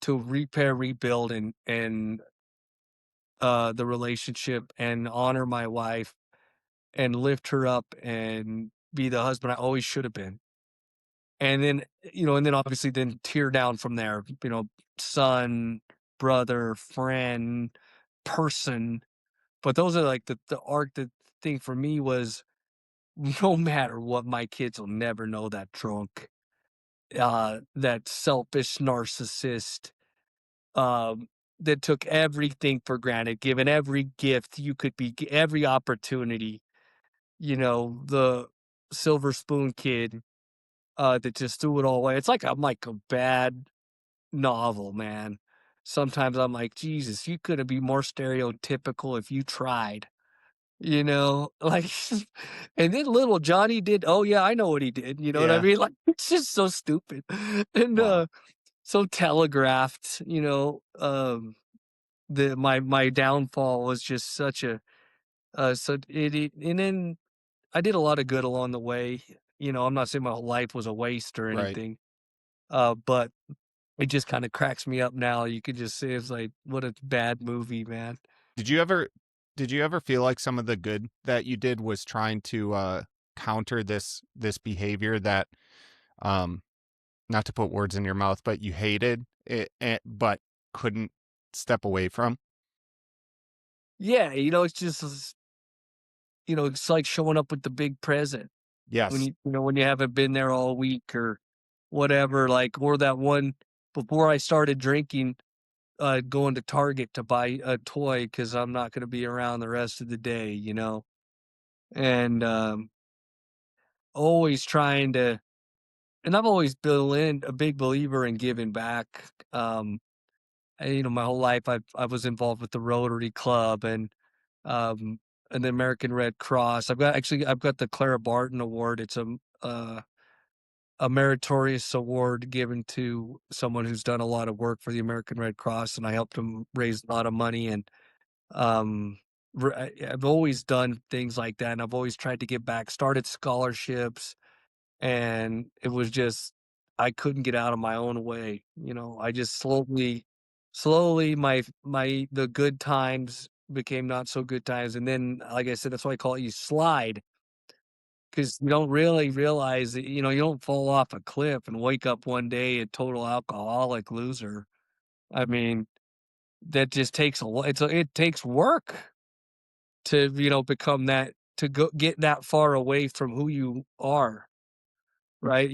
to repair, rebuild, and the relationship and honor my wife and lift her up and be the husband I always should have been. And then obviously then tear down from there, son, brother, friend, person. But those are like the arc. The thing for me was no matter what, my kids will never know that drunk, that selfish narcissist, um, that took everything for granted, given every gift you could be, every opportunity, the silver spoon kid, that just threw it all away. It's like I'm like a bad novel, man. Sometimes I'm like, Jesus, you could have been more stereotypical if you tried, like, and then little Johnny did, oh yeah, I know what he did. You know what I Yeah. mean? Like, it's just so stupid and Wow. so telegraphed. My downfall was just such a so it and then I did a lot of good along the way. I'm not saying my whole life was a waste or Right. anything, but it just kinda cracks me up now. You could just say it's like, what a bad movie, man. Did you ever did you ever feel like some of the good that you did was trying to counter this behavior that um not to put words in your mouth, but you hated it, but couldn't step away from? Yeah, it's like showing up with the big present when Yes. when you haven't been there all week or whatever, like, or that one before I started drinking, going to Target to buy a toy because 'cause I'm not gonna be around the rest of the day, and, always trying to and I've always been a big believer in giving back, My whole life I was involved with the Rotary Club um, and the American Red Cross. I've got the Clara Barton Award. It's a meritorious award given to someone who's done a lot of work for the American Red Cross, and I helped them raise a lot of money. And um, I've always done things like that, and I've always tried to give back. Started scholarships, and it was just I couldn't get out of my own way. I just slowly the good times became not so good times, and then, like I said, that's why I call it you slide, because you don't really realize that, you don't fall off a cliff and wake up one day a total alcoholic loser. I mean, that just takes it takes work to, become that, to go get that far away from who you are, right?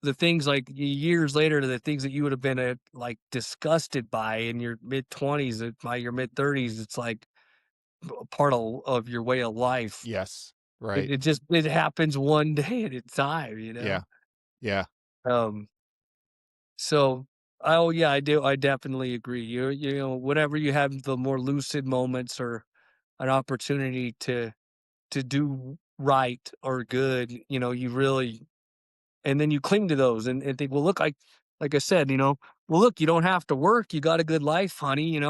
The things like years later, the things that you would have been like disgusted by in your mid 20s, by your mid 30s, it's like a part of your way of life. Yes. It, Right. it just it happens one day at a time. Yeah. Yeah. Um, so, oh yeah, I do. I definitely agree. Whenever you have the more lucid moments or an opportunity to do right or good, you really, and then you cling to those and think, well, look, like I said, well, look, you don't have to work. You got a good life, honey.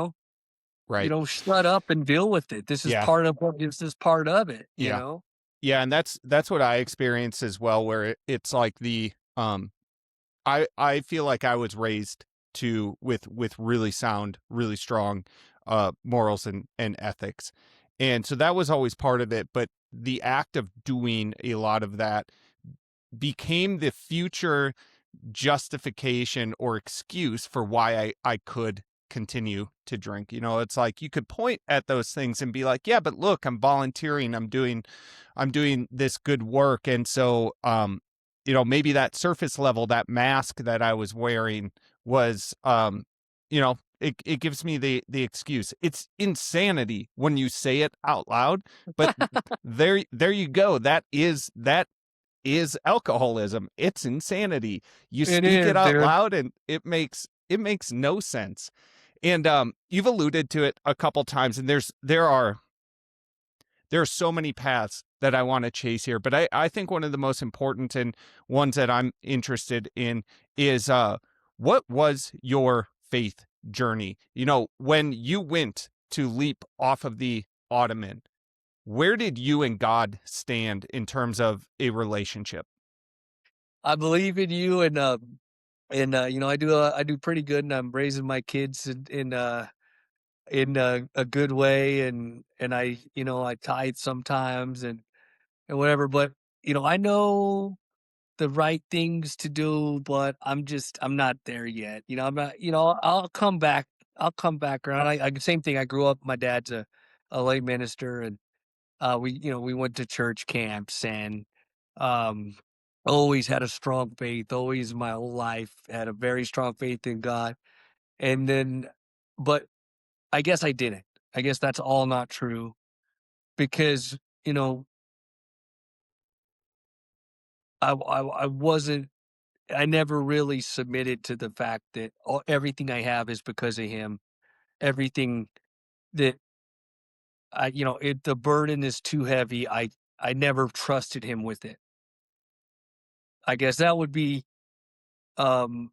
Right. Shut up and deal with it. Yeah. This is part of it. Yeah. Yeah, and that's what I experienced as well, where it's like I feel like I was raised to with really sound, really strong morals and ethics. And so that was always part of it, but the act of doing a lot of that became the future justification or excuse for why I could continue to drink. It's like you could point at those things and be like, yeah, but look, I'm volunteering, I'm doing this good work. And so maybe that surface level, that mask that I was wearing was it gives me the excuse. It's insanity when you say it out loud, but there you go. That is alcoholism. It's insanity. You It speak it is, out dude. loud and it makes no sense. And you've alluded to it a couple times, and there are so many paths that I want to chase here, but I think one of the most important and ones that I'm interested in is what was your faith journey? When you went to leap off of the ottoman, where did you and God stand in terms of a relationship? I believe in you, and I do pretty good, and I'm raising my kids in a good way, and I tithe sometimes and whatever, but I know the right things to do, but I'm not there yet. I'm not. I'll come back around. Same thing. I grew up. My dad's a lay minister, and we went to church camps and um always had a strong faith. Always my whole life had a very strong faith in God, and then, but I guess I didn't. I guess that's all not true because, you know, I wasn't, I never really submitted to the fact that everything I have is because of him. Everything that the burden is too heavy. I never trusted him with it. I guess that would be, um,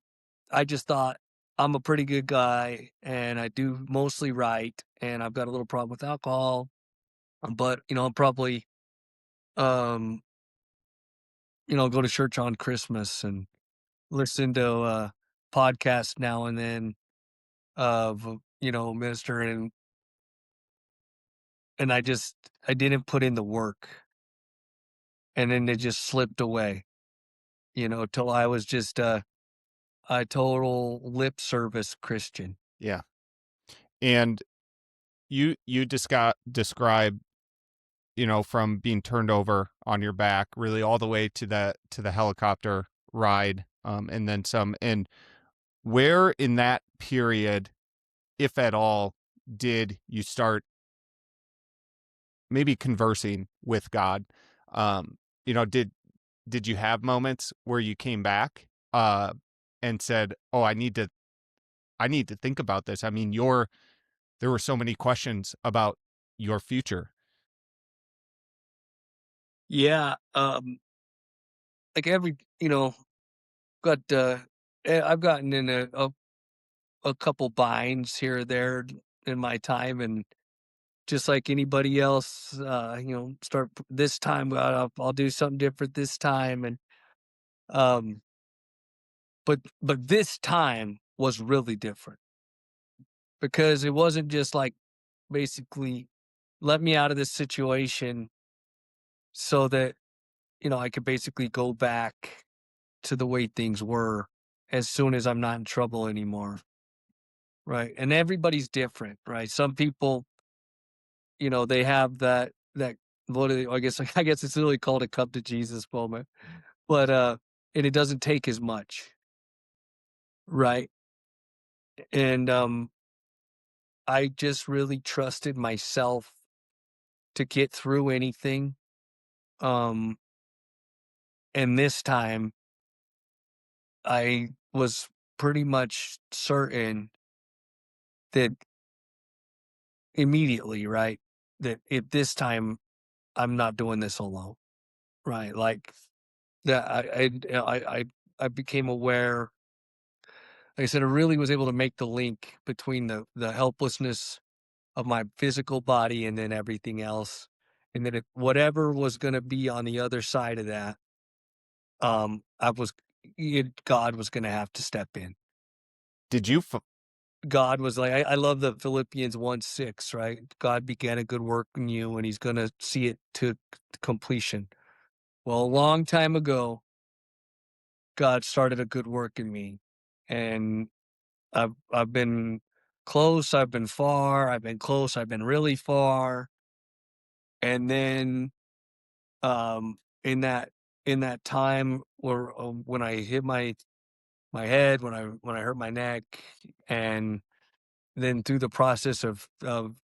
I just thought I'm a pretty good guy and I do mostly right. And I've got a little problem with alcohol, but, I'm probably, um, go to church on Christmas and listen to podcasts now and then of, minister, and I didn't put in the work, and then it just slipped away, till I was just a total lip service Christian. Yeah. And you describe, from being turned over on your back, really all the way to the helicopter ride, and then some. And where in that period, if at all, did you start maybe conversing with God? Um, did you have moments where you came back and said, "Oh, I need to I need to think about this. I mean, there were so many questions about your future. Yeah, like got I've gotten in a couple binds here or there in my time, and just like anybody else, start this time. I'll do something different this time, and um, but this time was really different because it wasn't just like basically let me out of this situation so that I could basically go back to the way things were as soon as I'm not in trouble anymore. Right. And everybody's different, right? Some people, they have that what I guess I guess it's really called a come to Jesus moment. But and it doesn't take as much, right? And I just really trusted myself to get through anything. Um and this time I was pretty much certain that immediately, right? That at this time I'm not doing this alone. Right. Like that I became aware. Like I said, I really was able to make the link between the helplessness of my physical body and then everything else. And then if whatever was gonna be on the other side of that, I was God was gonna have to step in. Did you f God was like, I love the Philippians 1:6, right? God began a good work in you and he's gonna see it to completion. Well, a long time ago, God started a good work in me. And I've been close, I've been far, I've been close, I've been really far. And then in that time where when I hit my head, when I hurt my neck, and then through the process of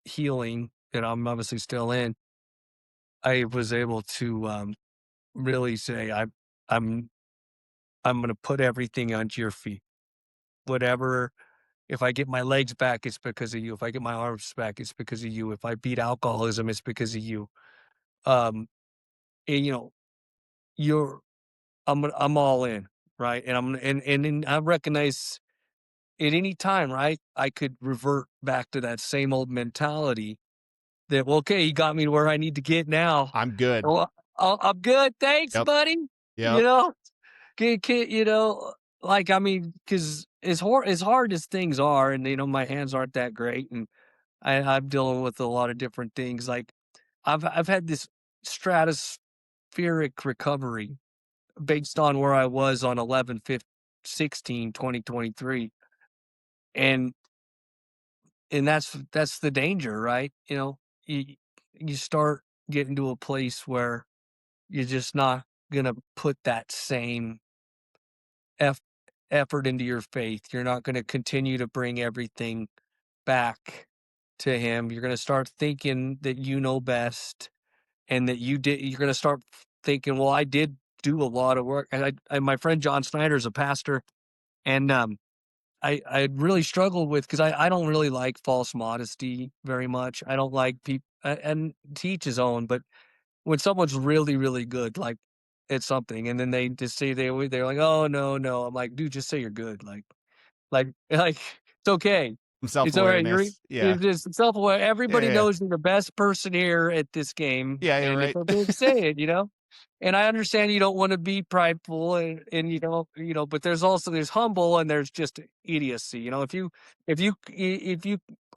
healing that I'm obviously still in, I was able to really say I'm I'm going to put everything onto your feet. Whatever. If I get my legs back, it's because of you. If I get my arms back, it's because of you. If I beat alcoholism, it's because of you. Um, and you're I'm all in, right? And then I recognize at any time, right? I could revert back to that same old mentality that, well, okay, he got me to where I need to get now. I'm good. Well, I'm good. Thanks, Yep, buddy. You yep. know, like I mean, because as hard as things are, and my hands aren't that great, and I'm dealing with a lot of different things. Like I've had this stratospheric recovery based on where I was on 11/5/16/2023, and that's the danger, right? You start getting to a place where you're just not gonna put that same eff effort into your faith. You're not gonna continue to bring everything back to him. You're gonna start thinking that you know best and that you're gonna start thinking, "Well, I did do a lot of work." And my friend John Snyder is a pastor, and, I really struggled with because I don't really like false modesty very much. I don't like people, and to each his own, but when someone's really, really good, like, at something, and then they just say they're like, "Oh, no, no." I'm like, "Dude, just say you're good." Like, it's okay. It's alright. Self-awareness. Yeah. You're just self-aware. Yeah, Everybody yeah. knows you're the best person here at this game, Yeah, you're and it's right. okay to say it. And I understand you don't wanna be prideful and but there's humble and there's just idiocy. If you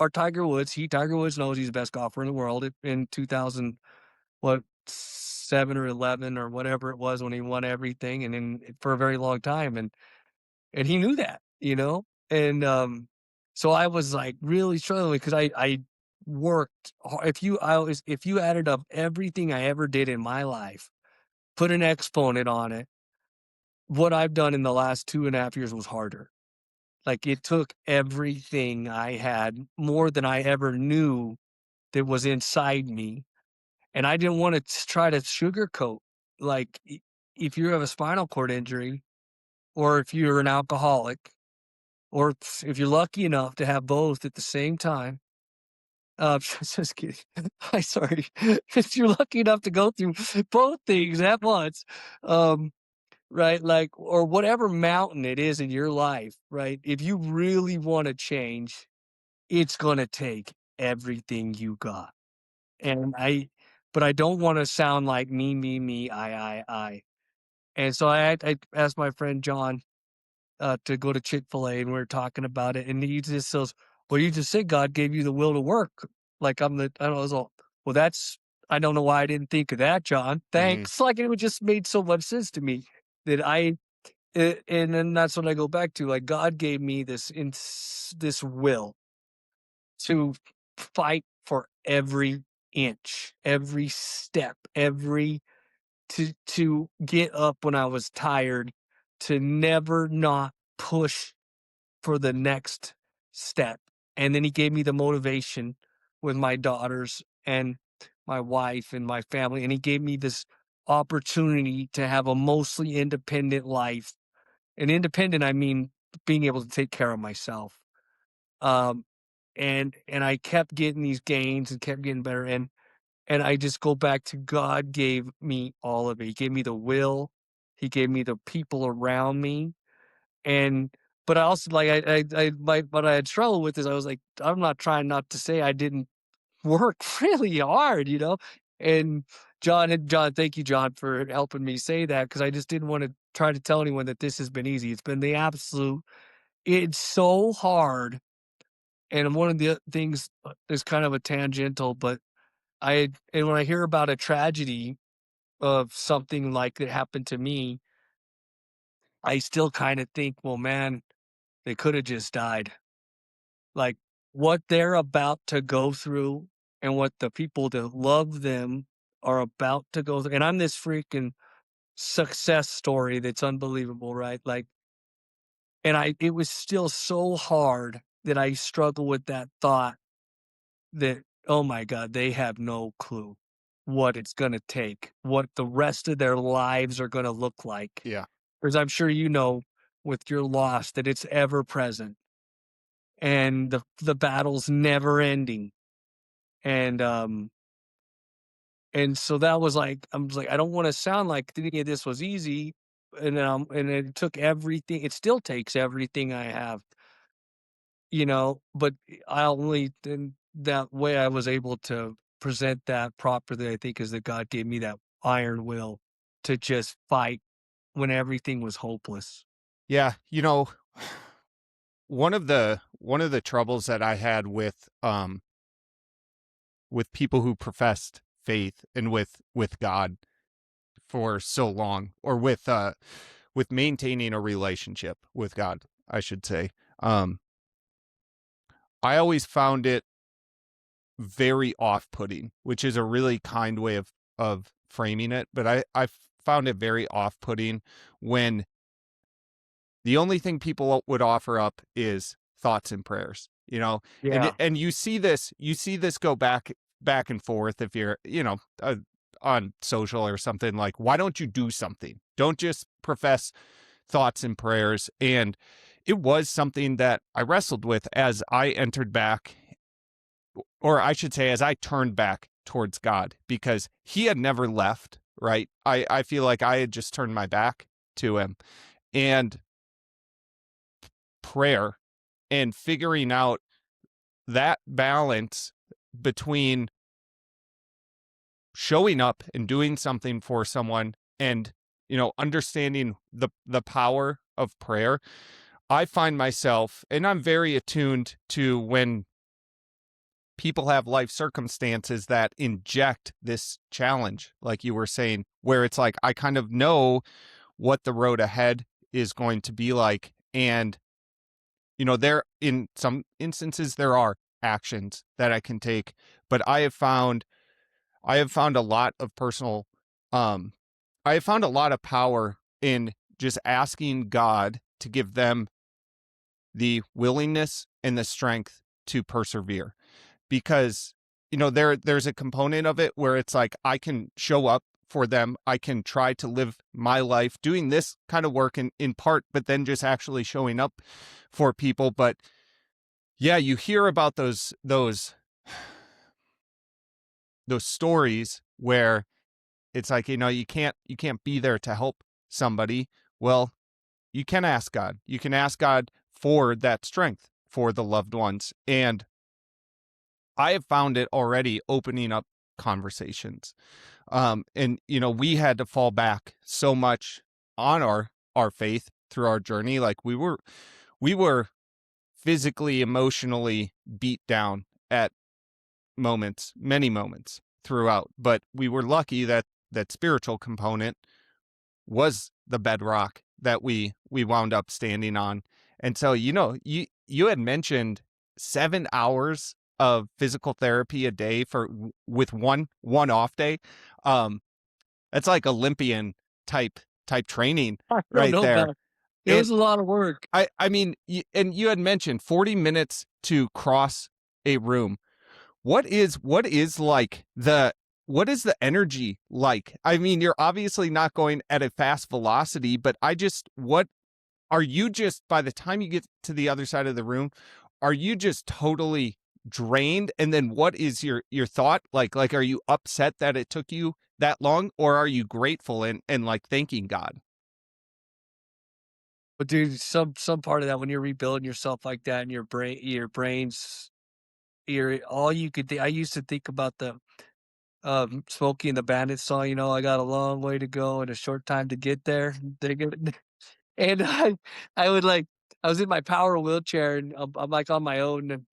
are Tiger Woods, Tiger Woods knows he's the best golfer in the world in 2000, what, 7 or 11 or whatever it was when he won everything, and then for a very long time, and he knew that. And, so I was, like, really struggling because I worked ha if you added up everything I ever did in my life, put an exponent on it, what I've done in the last 2.5 years was harder. Like, it took everything I had, more than I ever knew that was inside me, and I didn't wanna try to sugarcoat, like, if you have a spinal cord injury or if you're an alcoholic or if you're lucky enough to have both at the same time, just kidding. I sorry. If you're lucky enough to go through both things at once, um, right, like, or whatever mountain it is in your life, right? If you really wanna change, it's gonna take everything you got. And but I don't wanna sound like me, I. And so I asked my friend John, to go to Chick-fil-A, and we were talking about it, and he just says, "Well, you just said God gave you the will to work." Like, I don't know, I was all, "Well, that's I don't know why I didn't think of that, John. Mhm. Thanks." Like, it would just made so much sense to me that and then that's what I go back to, like, God gave me this will to fight for every inch, every step, every to get up when I was tired, to never not push for the next step. And then he gave me the motivation with my daughters and my wife and my family. And he gave me this opportunity to have a mostly independent life. And independent, I mean being able to take care of myself. Um, and I kept getting these gains and kept getting better. And I just go back to God gave me all of it. He gave me the will. He gave me the people around me. And but I also like what I had struggled with is I was like, I'm not trying not to say I didn't work really hard, you know? And John, thank you, John, for helping me say that because I just didn't want to try to tell anyone that this has been easy. It's been the absolute it's so hard. And one of the things is kind of a tangential, but and when I hear about a tragedy of something like that happened to me, I still kind of think, well, man, they could have just died. Like, what they're about to go through and what the people that love them are about to go through, and I'm this freaking success story that's unbelievable, right? Like, and it was still so hard that I struggle with that thought that, oh my god, they have no clue what it's gonna take, what the rest of their lives are gonna look like. Yeah. Because 'Cause I'm sure you know with your loss that it's ever present, and the battle's never ending. And, and so that was like I was like, I don't wanna sound like any of this was easy, and it took everything it still takes everything I have, but I only then that way I was able to present that properly, I think, is that God gave me that iron will to just fight when everything was hopeless. Yeah, one of the troubles that I had with people who professed faith and with God for so long, or with maintaining a relationship with God, I should say. Um I always found it very off-putting, which is a really kind way of framing it, but I found it very off-putting when the only thing people would offer up is thoughts and prayers, Yeah. and you see this go back and forth if you're, on social or something, like, why don't you do something? Don't just profess thoughts and prayers. And it was something that I wrestled with as I entered back, or I should say, as I turned back towards God, because he had never left, right? I feel like I had just turned my back to him. And prayer and figuring out that balance between showing up and doing something for someone and, understanding the power of prayer. I find myself, and I'm very attuned to when people have life circumstances that inject this challenge, like you were saying, where it's like I kind of know what the road ahead is going to be like. And, there, in some instances, there are actions that I can take, but I have found a lot of personal, um, I have found a lot of power in just asking God to give them the willingness and the strength to persevere, because there's a component of it where it's like I can show up for them. I can try to live my life doing this kind of work in part, but then just actually showing up for people. But yeah, you hear about those stories where it's like, you can't be there to help somebody. Well, you can ask God. You can ask God for that strength for the loved ones. And I have found it already opening up conversations. And we had to fall back so much on our faith through our journey. Like we were physically, emotionally beat down at moments, many moments throughout, but we were lucky that that spiritual component was the bedrock that we wound up standing on. And so, you had mentioned 7 hours of physical therapy a day with one off day. Um, that's like Olympian type training I don't right know there. about it And was a lot of work. I mean, and you had mentioned 40 minutes to cross a room. What is like what is the energy like? I mean, you're obviously not going at a fast velocity, but what are you just by the time you get to the other side of the room, are you just totally drained? And then what is your thought? Like are you upset that it took you that long, or are you grateful and like thanking God? But dude, some part of that when you're rebuilding yourself like that and your brain's your all you could think I used to think about the Smokey and the Bandit song, I got a long way to go and a short time to get there. They get and I would like I was in my power wheelchair and I'm like on my own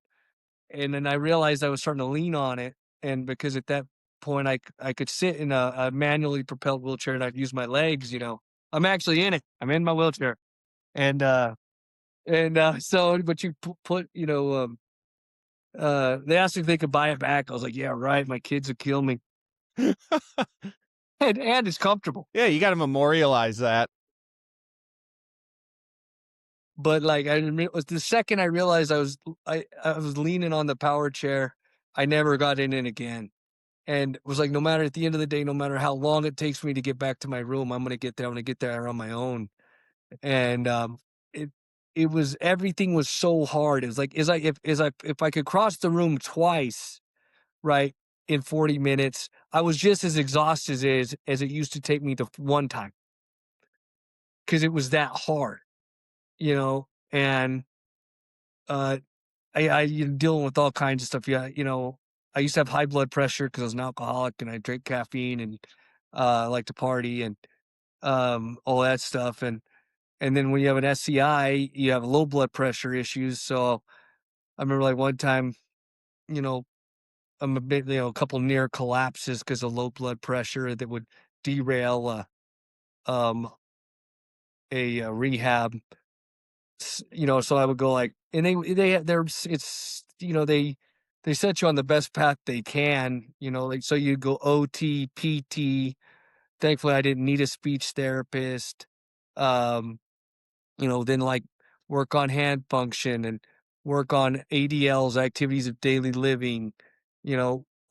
and then I realized I was starting to lean on it. And because at that point I could sit in a manually propelled wheelchair and I'd use my legs. I'm actually in it. I'm in my wheelchair. And so but you put, they asked if they could buy it back. I was like, yeah, right. My kids would kill me. And it's comfortable. Yeah, you got to memorialize that. But, like, I admit was the second I realized I was leaning on the power chair, I never got in it again, and it was like, no matter at the end of the day, no matter how long it takes me to get back to my room, I'm gonna get there on my own, and, it it was everything was so hard. It was like, if I could cross the room twice, right, in 40 minutes, I was just as exhausted as it used to take me the one time because it was that hard, and, uh you're dealing with all kinds of stuff. Yeah, I used to have high blood pressure because I was an alcoholic and I drank caffeine and I like to party and all that stuff. And then when you have an SCI, you have low blood pressure issues. So I remember like one time, you know, I'm a bit, a couple near collapses because of low blood pressure that would derail um, rehab. So I would go like, and they're it's they set you on the best path they can, like so you go OT, PT. Thankfully, I didn't need a speech therapist. Um, then like work on hand function and work on ADLs, activities of daily living.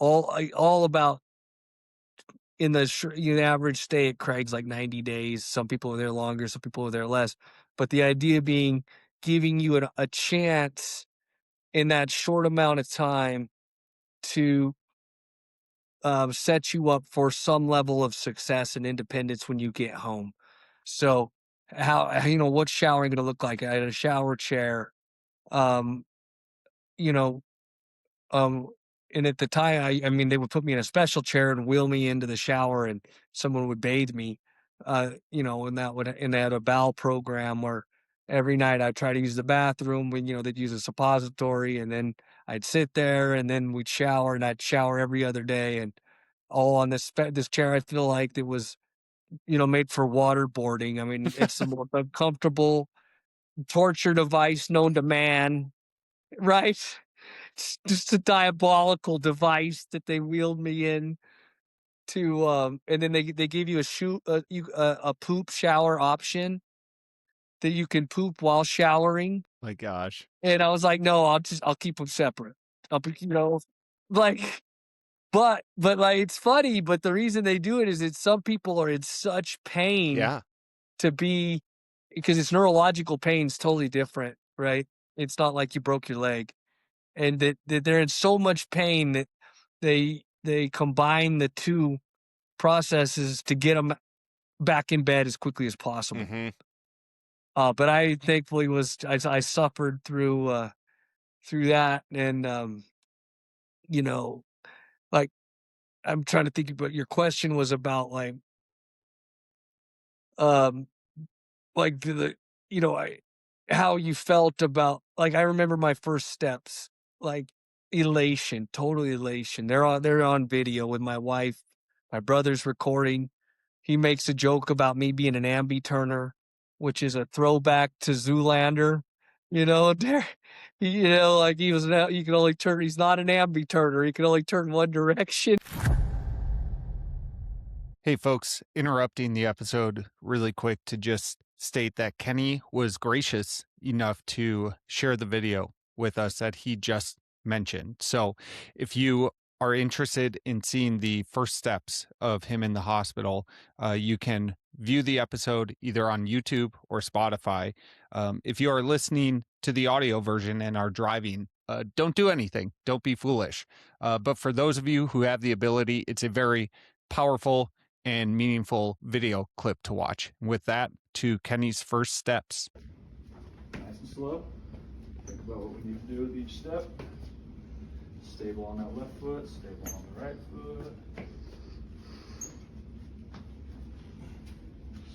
All about the average stay at Craig's like 90 days. Some people are there longer, some people are there less. But the idea being giving you a chance in that short amount of time to set you up for some level of success and independence when you get home. So, what's showering going to look like? I had a shower chair. Um, you know, Um, and at the time, I mean, they would put me in a special chair and wheel me into the shower, and someone would bathe me. And they had a bowel program where every night I'd try to use the bathroom when they'd use a suppository, and then I'd sit there, and then we'd shower, and I'd shower every other day, and all on this chair. I feel like it was made for waterboarding. I mean, it's the most uncomfortable torture device known to man, right? It's just a diabolical device that they wheeled me in and then they gave you a poop shower option that you can poop while showering, My gosh. and I was like, "No, I'll keep them separate." I'll be like but, like, it's funny, but the reason they do it is that some people are in such pain Yeah. to be because it's neurological pain is totally different, right? It's not like you broke your leg, and that they're in so much pain that they combine the 2 processes to get them back in bed as quickly as possible. Hmm. But I thankfully I suffered through that and, you know, like, I'm trying to think about your question was about, um, the I how you felt about I remember my first steps, like, elation, total elation. They're on video with my wife, my brother's recording. He makes a joke about me being an ambi-turner, which is a throwback to Zoolander, there like he was an he can only turn he's not an ambi-turner, he can only turn one direction. Hey, folks, interrupting the episode really quick to just state that Kenny was gracious enough to share the video with us that he just mentioned. So, if you are interested in seeing the first steps of him in the hospital, you can view the episode either on YouTube or Spotify. If you are listening to the audio version and are driving, don't do anything. Don't be foolish. But for those of you who have the ability, it's a very powerful and meaningful video clip to watch. With that, to Kenny's first steps. Nice and slow. Think about what we need to do with each step. Stable on that left foot, stable on the right foot.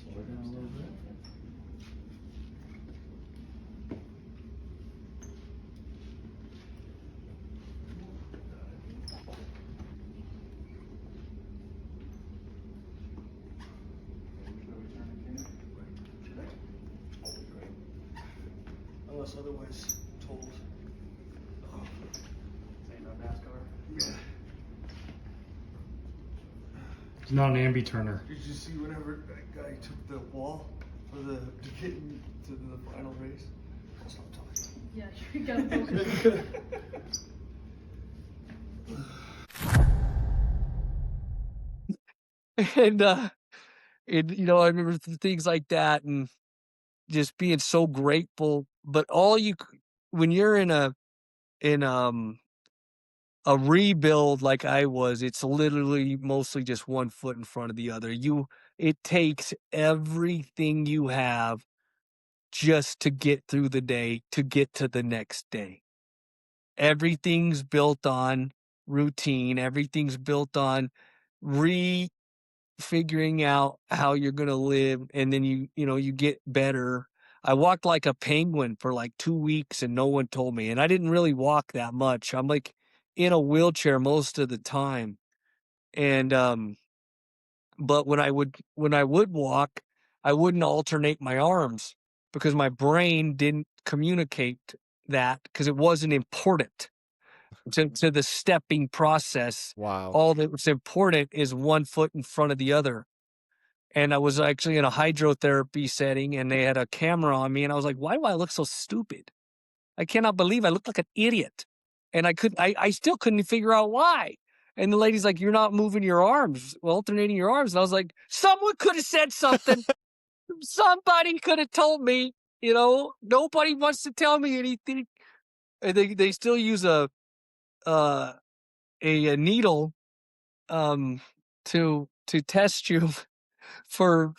Slow it down a little bit. Unless otherwise told. Oh. Ain't no NASCAR. Yeah. He's not an ambi turner. Did you see whenever that guy took the wall for to get into the final race? I'll stop talking. Yeah, you gotta And, I remember things like that and just being so grateful, but all you c when you're in a rebuild like I was, it's literally mostly just one foot in front of the other. It takes everything you have just to get through the day, to get to the next day. Everything's built on routine, everything's built on refiguring out how you're gonna live, and then you get better. I walked like a penguin for, like, 2 weeks, and no one told me, and I didn't really walk that much. I'm, like, in a wheelchair most of the time, and, but when I would walk, I wouldn't alternate my arms because my brain didn't communicate that because it wasn't important to the stepping process. Wow. All that was important is one foot in front of the other. And I was actually in a hydrotherapy setting, and they had a camera on me, and I was like, "Why do I look so stupid? I cannot believe I look like an idiot." And I still couldn't figure out why. And the lady's like, "You're not moving your arms, alternating your arms." And I was like, "Someone could have said something. Somebody could have told me, nobody wants to tell me anything." And they still use uh, a needle, um, to test you for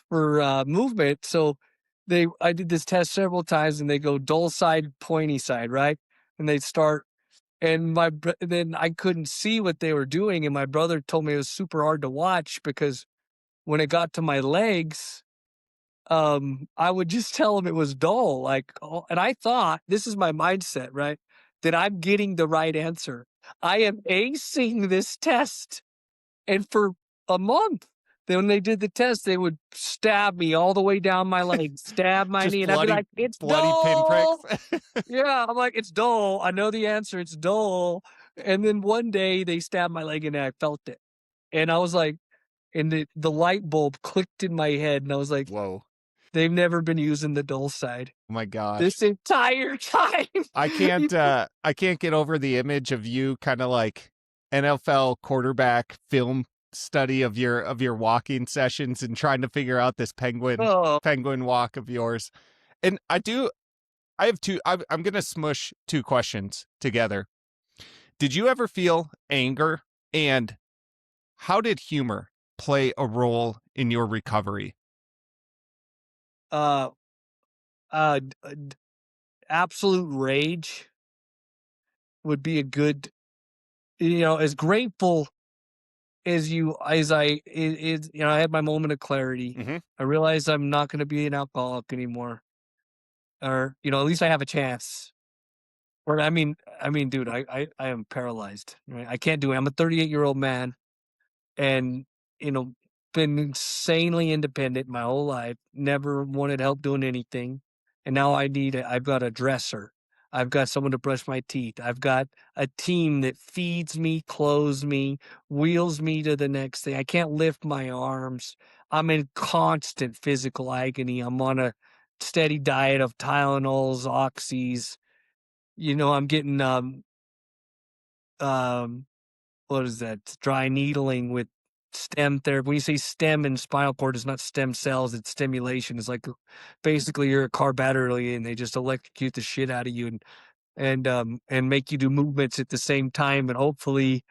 movement. So I did this test several times, and they go dull side, pointy side, right? And they start, and then I couldn't see what they were doing, and my brother told me it was super hard to watch because when it got to my legs, I would just tell him it was dull, and I thought this is my mindset, right? That I'm getting the right answer. I am acing this test. And for a month, then when they did the test, they would stab me all the way down my leg, stab my Just knee, and I'd be like, "It's bloody dull." pinpricks. Yeah, I'm like, "It's dull. I know the answer. It's dull." And then one day they stabbed my leg and I felt it. And I was like, and the light bulb clicked in my head, and I was like, Whoa. they've never been using the dull side Oh my gosh. this entire time. I can't get over the image of you kind of like NFL quarterback film study of your walking sessions and trying to figure out this Oh, penguin walk of yours. And I have two. I'm going to smush two questions together. Did you ever feel anger? And how did humor play a role in your recovery? uh, absolute rage would be a good, as grateful as I had my moment of clarity. Mm-hmm. I realized I'm not going to be an alcoholic anymore, or, at least I have a chance. Or, dude, I am paralyzed. Right? I can't do it. I'm a 38-year-old man, and you know, been insanely independent my whole life. Never wanted help doing anything, and now I've got a dresser. I've got someone to brush my teeth. I've got a team that feeds me, clothes me, wheels me to the next thing. I can't lift my arms. I'm in constant physical agony. I'm on a steady diet of Tylenols, oxys. I'm getting um what is that? Dry needling with stem therapy. When you say stem and spinal cord, it's not stem cells, it's stimulation. It's like basically you're a car battery and they just electrocute the shit out of you and make you do movements at the same time. And hopefully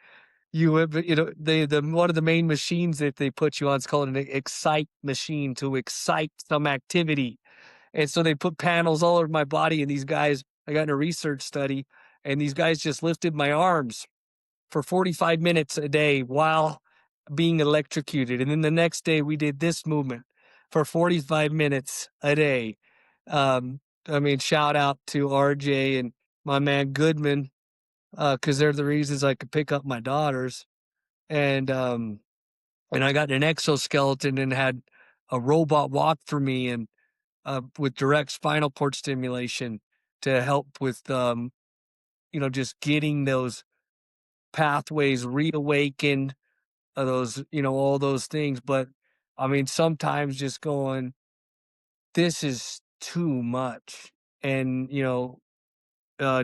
you have, the one of the main machines that they put you on is called an excite machine to excite some activity. And so they put panels all over my body, and these guys, I got in a research study, and these guys just lifted my arms for 45 minutes a day while being electrocuted. And then the next day we did this movement for 45 minutes a day. Shout out to RJ and my man Goodman, because they're the reasons I could pick up my daughters. And I got an exoskeleton and had a robot walk for me and with direct spinal cord stimulation to help with just getting those pathways reawakened, those, all those things. But sometimes just going, this is too much. And,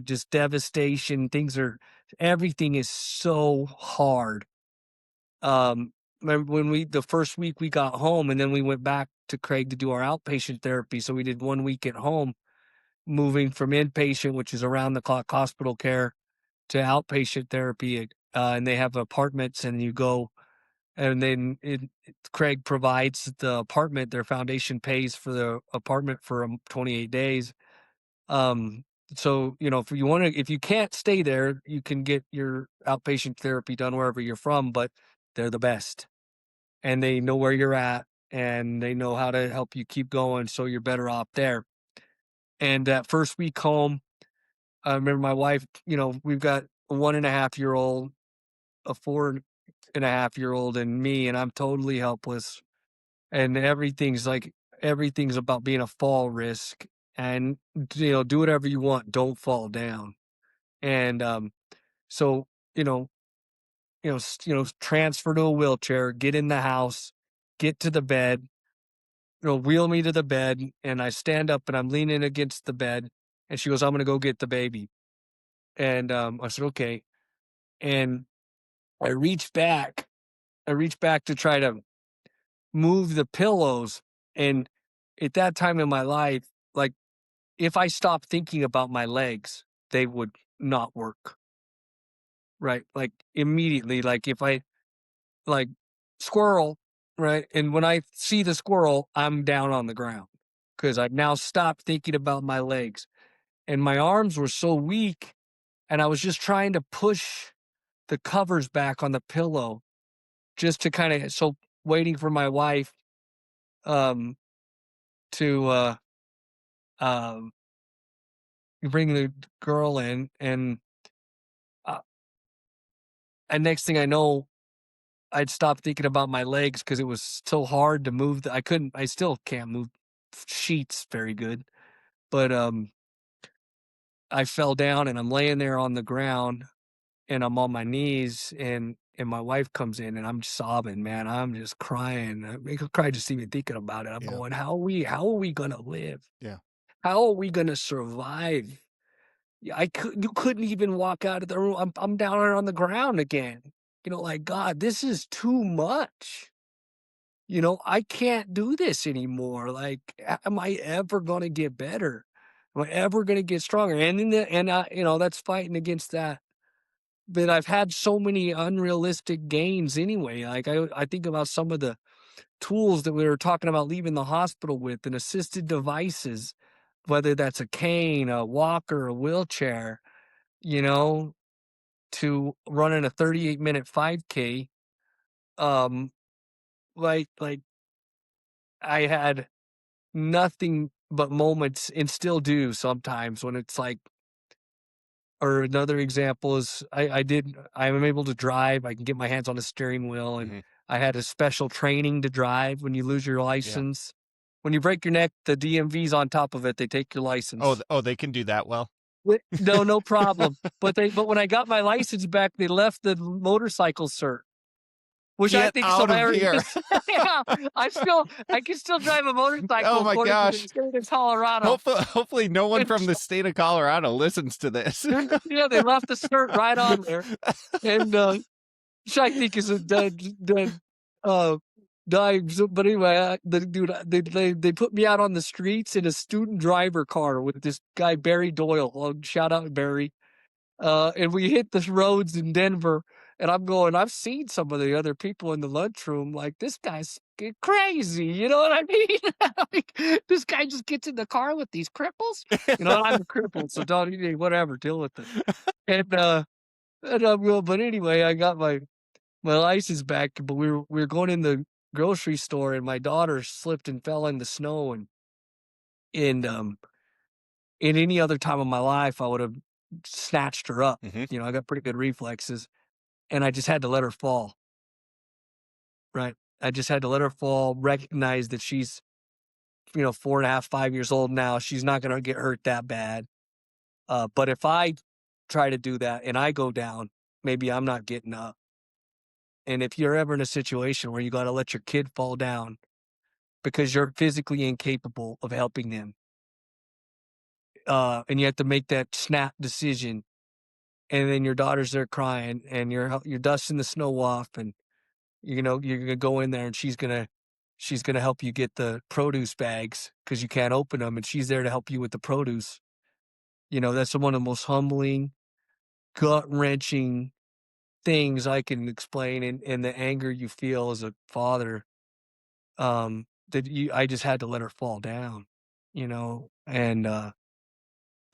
just devastation. Everything is so hard. Remember when the first week we got home and then we went back to Craig to do our outpatient therapy. So we did 1 week at home, moving from inpatient, which is around the clock hospital care, to outpatient therapy. And they have apartments and you go, and then Craig provides the apartment. Their foundation pays for the apartment for 28 days. Um, so, if you can't stay there, you can get your outpatient therapy done wherever you're from, but they're the best and they know where you're at and they know how to help you keep going. So you're better off there. And that first week home, I remember my wife, we've got a 1.5-year-old, a 4.5-year-old, and me, and I'm totally helpless. And everything's about being a fall risk, and do whatever you want, don't fall down. And so transfer to a wheelchair, get in the house, get to the bed, wheel me to the bed, and I stand up and I'm leaning against the bed, and she goes, "I'm gonna go get the baby." And I said, "Okay." And I reach back, to try to move the pillows, and at that time in my life, like, if I stopped thinking about my legs, they would not work, right? Like, immediately, like, if I like, squirrel, right? And when I see the squirrel, I'm down on the ground because 'cause I've now stopped thinking about my legs, and my arms were so weak, and I was just trying to push the covers back on the pillow just to kinda waiting for my wife, um, to, um, bring the girl in, uh and next thing I know, I'd stopped thinking about my legs because it was so hard to move I still can't move sheets very good, but, I fell down and I'm laying there on the ground and I'm on my knees and my wife comes in and I'm sobbing, man. I'm just crying. I make her cry just even thinking about it. I'm Yeah. going, how are we gonna live? Yeah. How are we gonna survive? You couldn't even walk out of the room. I'm down there on the ground again. Like, God, this is too much. I can't do this anymore. Like, am I ever gonna get better? Am I ever gonna get stronger? That's fighting against that. But I've had so many unrealistic gains anyway. Like, I think about some of the tools that we were talking about leaving the hospital with and assisted devices, whether that's a cane, a walker, a wheelchair, you know, to running a 38-minute 5K. Um, like I had nothing but moments and still do sometimes when it's like, or another example is I'm able to drive. I can get my hands on the steering wheel, and Mhm. I had a special training to drive when you lose your Yeah. license. When you break your neck, the DMV's on top of it. They take your license. Oh, they can do that well? No, no problem. But when I got my license back, they left the motorcycle cert, which I Get think is out of here. hilarious. Yeah, I can still drive a motorcycle Oh my according to the gosh. state of Colorado. Hopefully no one from the state of Colorado listens to this. Yeah, they left the cert right on there, and which I think is a dead dime. But anyway, they put me out on the streets in a student driver car with this guy Barry Doyle. Shout out Barry. And we hit the roads in Denver, and I've seen some of the other people in the lunchroom, like, this guy's crazy, you know what I mean? Like, this guy just gets in the car with these cripples? I'm a cripple, so don't whatever, deal with it. And, but anyway, I got my license back, but we were going in the grocery store, and my daughter slipped and fell in the snow, and in any other time of my life, I would have snatched her up. Mhm. I got pretty good reflexes, and I just had to let her fall, right? I just had to let her fall, recognize that she's, 4.5, 5 years old now. She's not gonna get hurt that bad. But if I try to do that and I go down, maybe I'm not getting up. And if you're ever in a situation where you gotta let your kid fall down because you're physically incapable of helping them, and you have to make that snap decision, and then your daughter's there crying, and you're dusting the snow off, and you're gonna go in there, and she's gonna help you get the produce bags because you can't open them, and she's there to help you with the produce. That's one of the most humbling, gut wrenching things I can explain, and the anger you feel as a father. I just had to let her fall down, and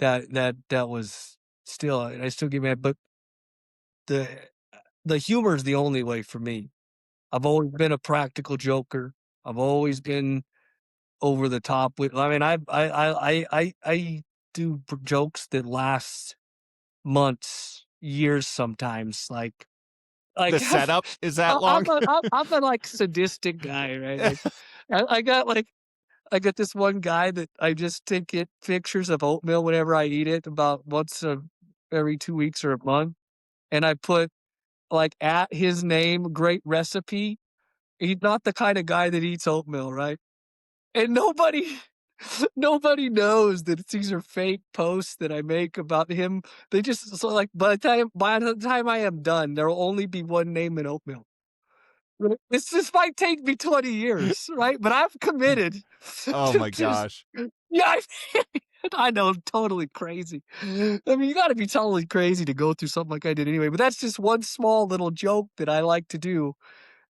that was still, I still get mad, but the the humor is the only way for me. I've always been a practical joker. I've always been over the top with. I mean, I do jokes that last months, years, sometimes. Like The setup is that I'm long? a like sadistic guy, right? Like I got this one guy that I just take it pictures of oatmeal whenever I eat it, about once every 2 weeks or a month, and I put like at his name, great recipe. He's not the kind of guy that eats oatmeal, right? And nobody nobody knows that these are fake posts that I make about him. They just, so, like, by the time I am done, there will only be one name in oatmeal. Right? This might take me 20 years, right? But I've committed Oh to my just, gosh. yeah, I know, I'm totally crazy. I mean, you gotta be totally crazy to go through something like I did anyway, but that's just one small little joke that I like to do.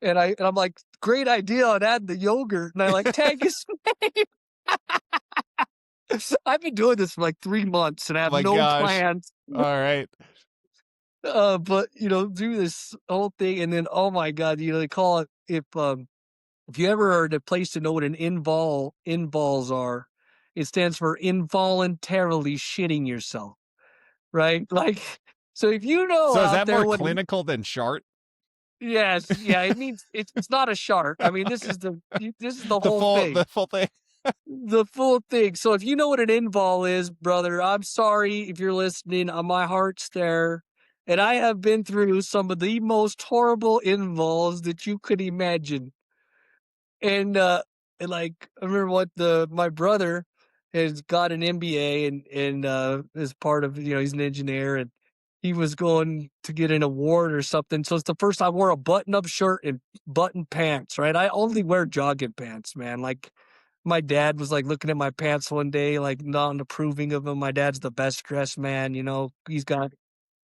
And I'm like, great idea on adding the yogurt, and I like tag his name. I've been doing this for like 3 months and I Oh have my no gosh. plans. All right. But do this whole thing, and then, oh my God, they call it, if you ever are in a place to know what an invols are, it stands for involuntarily shitting yourself, right? Like, so if you know So is out that there more what clinical than shart? yes, yeah, it means it's not a shark. I mean, this is the The whole thing. full thing? The full thing. So if you know what an invol is, brother, I'm sorry if you're listening. My heart's there. And I have been through some of the most horrible invols that you could imagine. And like, I remember what my brother, has got an MBA and is part of, he's an engineer, and he was going to get an award or something. So it's the first I wore a button-up shirt and button pants, right? I only wear jogging pants, man. Like my dad was like looking at my pants one day, like not approving of them. My dad's the best dressed man, he's got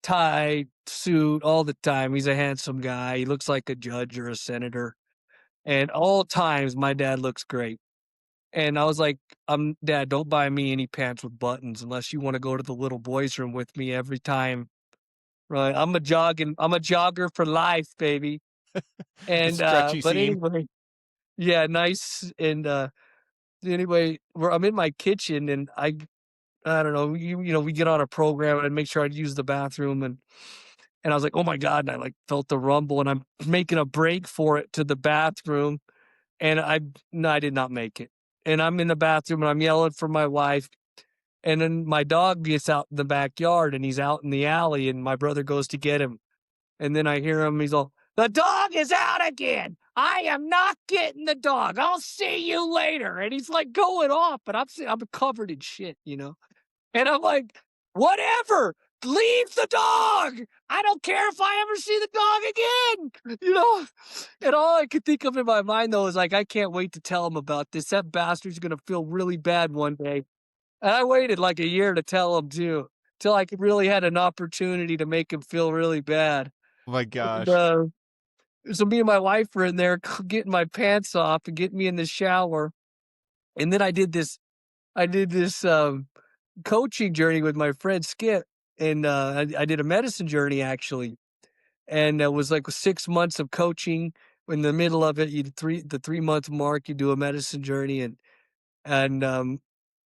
tie, suit all the time. He's a handsome guy. He looks like a judge or a senator. And all times my dad looks great. And I was like, Dad, don't buy me any pants with buttons unless you want to go to the little boys' room with me every time. Right. I'm a jogger for life, baby. The And stretchy but seam. anyway, yeah, nice. And anyway, where I'm in my kitchen and I don't know, we get on a program and make sure I'd use the bathroom and I was like, oh my God, and I like felt the rumble and I'm making a break for it to the bathroom. And no, I did not make it. And I'm in the bathroom and I'm yelling for my wife. And then my dog gets out in the backyard and he's out in the alley and my brother goes to get him. And then I hear him, he's all, the dog is out again. I am not getting the dog. I'll see you later. And he's like going off, but I'm covered in shit, And I'm like, whatever, leave the dog. I don't care if I ever see the dog again. And all I could think of in my mind, though, is like, I can't wait to tell him about this. That bastard's going to feel really bad one day. And I waited like a year to tell him, too, till I could really had an opportunity to make him feel really bad. Oh my And, gosh. so me and my wife were in there getting my pants off and getting me in the shower. And then I did this coaching journey with my friend Skip, and I did a medicine journey actually, and it was like 6 months of coaching. In the middle of it, the 3 month mark, you do a medicine journey, and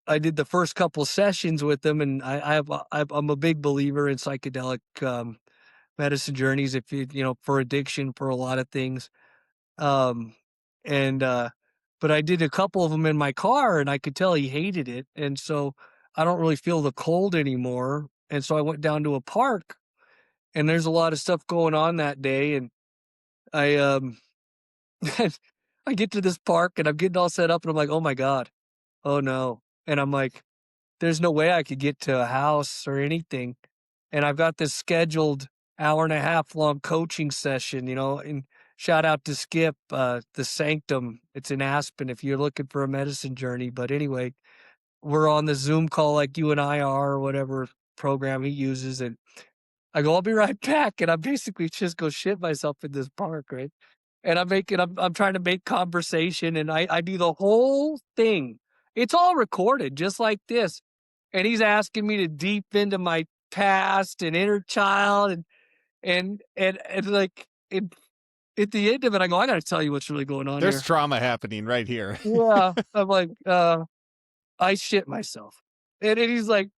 I did the first couple sessions with them, and I'm a big believer in psychedelic medicine journeys. If for addiction, for a lot of things, um, and but I did a couple of them in my car, and I could tell he hated it, and so I don't really feel the cold anymore, and so I went down to a park, and there's a lot of stuff going on that day, and I I get to this park, and I'm getting all set up, and I'm like, "Oh my god. Oh, no." And I'm like, "There's no way I could get to a house or anything." And I've got this scheduled hour-and-a-half long coaching session, and shout out to Skip, the Sanctum. It's in Aspen if you're looking for a medicine journey, but anyway, we're on the Zoom call like you and I are or whatever program he uses, and I go, "I'll be right back," and I basically just go shit myself in this park, right? And I'm trying to make conversation, and I do the whole thing. It's all recorded just like this, and he's asking me to deep into my past and inner child, and like, at the end of it, I go, "I gotta tell you what's really going on There's here." trauma happening right here. Yeah, I'm like, I shit myself. And he's like,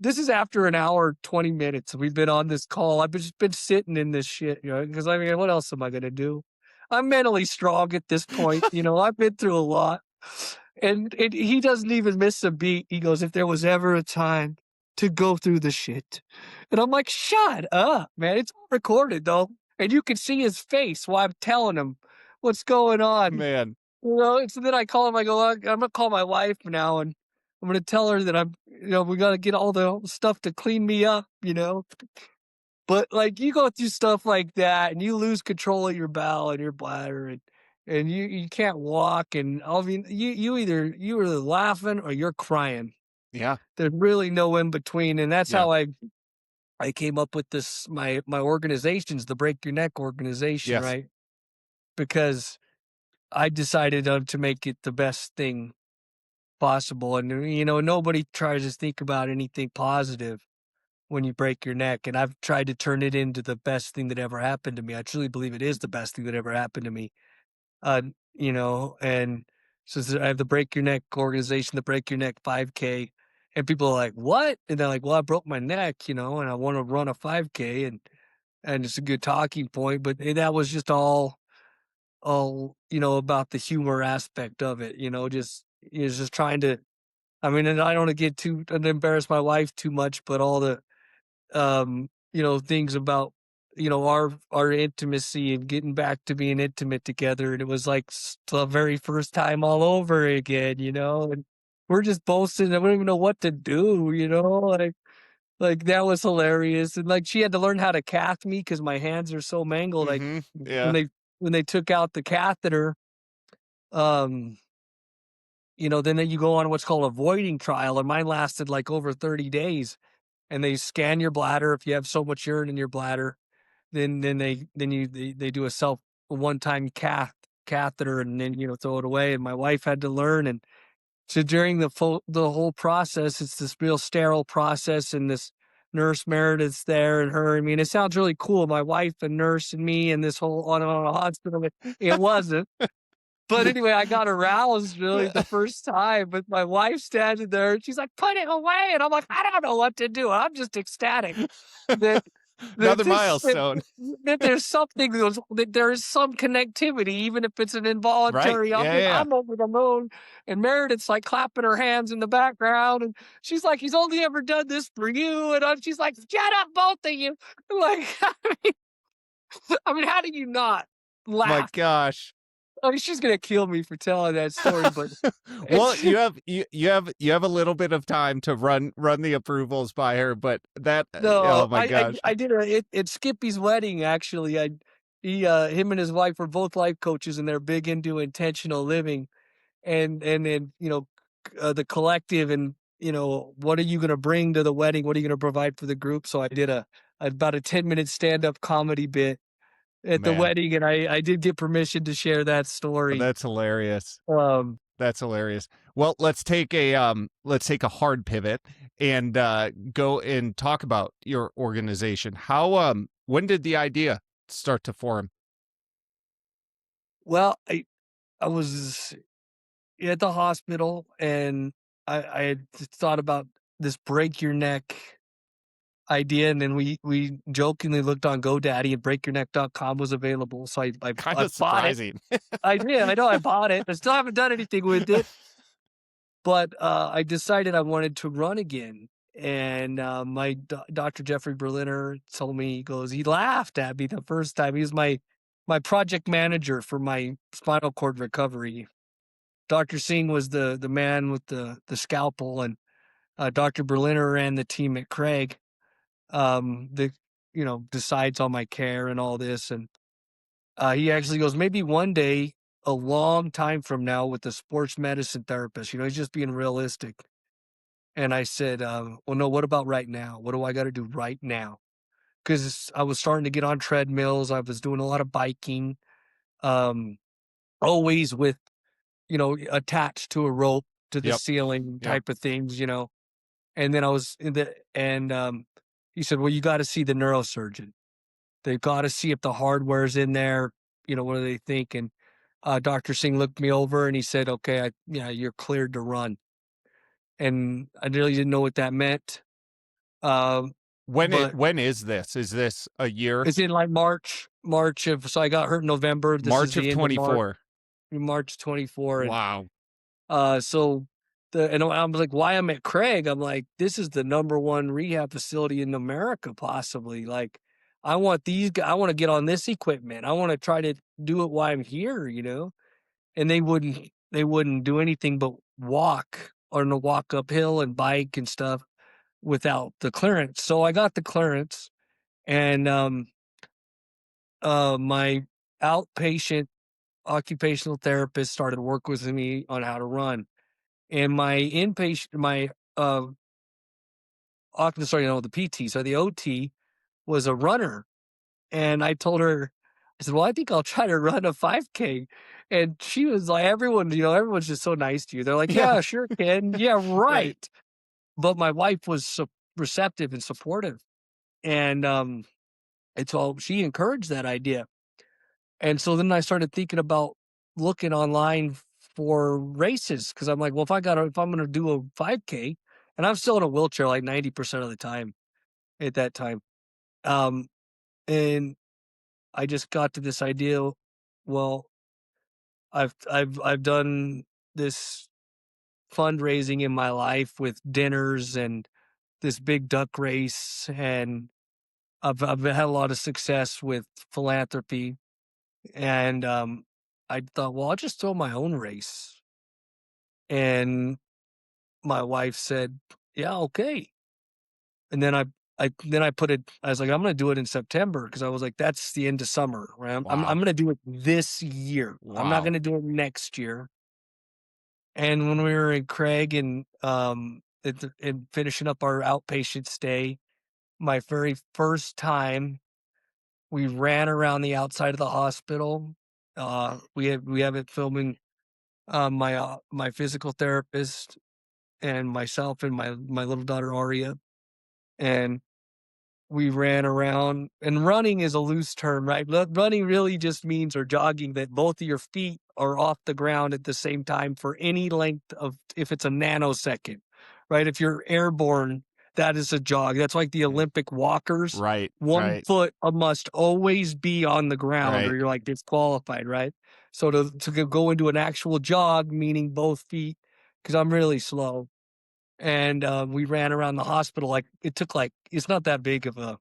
this is after an hour, 20 minutes. We've been on this call. I've just been sitting in this shit, because I mean, what else am I going to do? I'm mentally strong at this point. I've been through a lot. And he doesn't even miss a beat. He goes, if there was ever a time to go through the shit. And I'm like, shut up, man. It's all recorded, though. And you can see his face while I'm telling him what's going on. Man. And so then I call him, I go, I'm going to call my wife now, and I'm going to tell her that we got to get all the stuff to clean me up. But like you go through stuff like that and you lose control of your bowel and your bladder and you can't walk. And I mean, you either laughing or you're crying. Yeah. There's really no in between. And that's Yeah. how I came up with this, my organization's the Break Your Neck organization, Yes. right? Because I decided to make it the best thing possible. And, nobody tries to think about anything positive when you break your neck. And I've tried to turn it into the best thing that ever happened to me. I truly believe it is the best thing that ever happened to me. And so I have the Break Your Neck organization, the Break Your Neck 5K. And people are like, what? And they're like, well, I broke my neck, and I want to run a 5K. And it's a good talking point. But that was just all about the humor aspect of it, just trying to, I mean, and I don't want to get and embarrass my wife too much, but all the, things about, our intimacy and getting back to being intimate together. And it was like the very first time all over again, and we're just boasting. I don't even know what to do, like that was hilarious. And like she had to learn how to cath me because my hands are so mangled. Like Mm-hmm. when Yeah. they took out the catheter, um, then you go on what's called a voiding trial, and mine lasted like over 30 days. And they scan your bladder. If you have so much urine in your bladder, then they do a one-time catheter, and then throw it away. And my wife had to learn. And so during the whole process, it's this real sterile process, and this nurse Meredith's there, and her. I mean, it sounds really cool. My wife and nurse and me and this whole on a hospital. It wasn't. But anyway, I got aroused really the first time, but my wife standing there, and she's like, "Put it away," and I'm like, "I don't know what to do. I'm just ecstatic that that Another this that, milestone. that there's something that there is some connectivity, even if it's an Right. involuntary. Yeah, yeah. I'm over the moon." And Meredith's like clapping her hands in the background, and she's like, "He's only ever done this for you," and she's like, "Shut up, both of you!" Like, I mean, how do you not My laugh? gosh. I mean, she's gonna kill me for telling that story, but Well, it's you have a little bit of time to run the approvals by her, but that oh no, my gosh. I did it at Skippy's wedding, actually. Him and his wife were both life coaches, and they're big into intentional living, and then, the collective, and, what are you gonna bring to the wedding? What are you gonna provide for the group? So I did about a 10-minute stand-up comedy bit at the Man, wedding, and I did get permission to share that story. that's hilarious. Um That's hilarious. Well, let's take a hard pivot and go and talk about your organization. When did the idea start to form? Well, I was at the hospital, and I had thought about this break your neck idea, and then we jokingly looked on GoDaddy, and breakyourneck.com was available. So Kind I of bought it. surprising. I did. I know I bought it. I still haven't done anything with it, but I decided I wanted to run again. And my Dr. Jeffrey Berliner told me, he laughed at me the first time. He was my project manager for my spinal cord recovery. Dr. Singh was the man with the scalpel, and Dr. Berliner ran the team at Craig, that decides on my care and all this. And he actually goes, maybe one day, a long time from now, with a sports medicine therapist. He's just being realistic. And I said, well, no, what about right now? What do I got to do right now? Because I was starting to get on treadmills. I was doing a lot of biking, um, always with, attached to a rope to the Yep. ceiling Yep. type of things. And then I was in he said, well, you got to see the neurosurgeon. They've got to see if the hardware's in there. What do they think? And Dr. Singh looked me over, and he said, okay, you're cleared to run. And I really didn't know what that meant. But When is this? Is this a year? it's in like so I got hurt in November. This is March of the end of March, 24. March 24. And Wow. so and I was like, why I'm at Craig? I'm like, this is the number one rehab facility in America, possibly. Like, I want I want to get on this equipment. I want to try to do it while I'm here. And they wouldn't do anything but walk, or no, walk uphill and bike and stuff without the clearance. So I got the clearance, and my outpatient occupational therapist started working with me on how to run. And my inpatient, my sorry, no, the PT, so the OT was a runner. And I told her, I said, well, I think I'll try to run a 5K. And she was like, everyone's just so nice to you. They're like, Yeah. yeah, sure, kid. Yeah, Right. right. But my wife was receptive and supportive. And she encouraged that idea. And so then I started thinking about looking online for races, because I'm like, well, if I'm gonna do a 5K, and I'm still in a wheelchair like 90% of the time at that time. Um, and I just got to this idea. Well, I've done this fundraising in my life with dinners and this big duck race, and I've had a lot of success with philanthropy. And I thought, well, I'll just throw my own race. And my wife said, "Yeah, okay." And then I put it I was like, "I'm gonna do it in September," because I was like, "That's the end of summer, right? I'm Wow. gonna do it this year. I'm not Wow. gonna do it next year." And when we were in Craig and, and finishing up our outpatient stay, my very first time, we ran around the outside of the hospital. We have it filming, my physical therapist and myself and my little daughter Aria, and we ran around. And running is a loose term, right? Running really just means, or jogging, that both of your feet are off the ground at the same time for any length of, if it's a nanosecond, right? If you're airborne, that is a jog. That's like the Mm. Olympic walkers. Right. One Right. foot must always be on the ground or Right. you're like disqualified, right? So to go into an actual jog, meaning both feet, because I'm really slow. And we ran around the hospital. Like, it took, like, it's not that big of a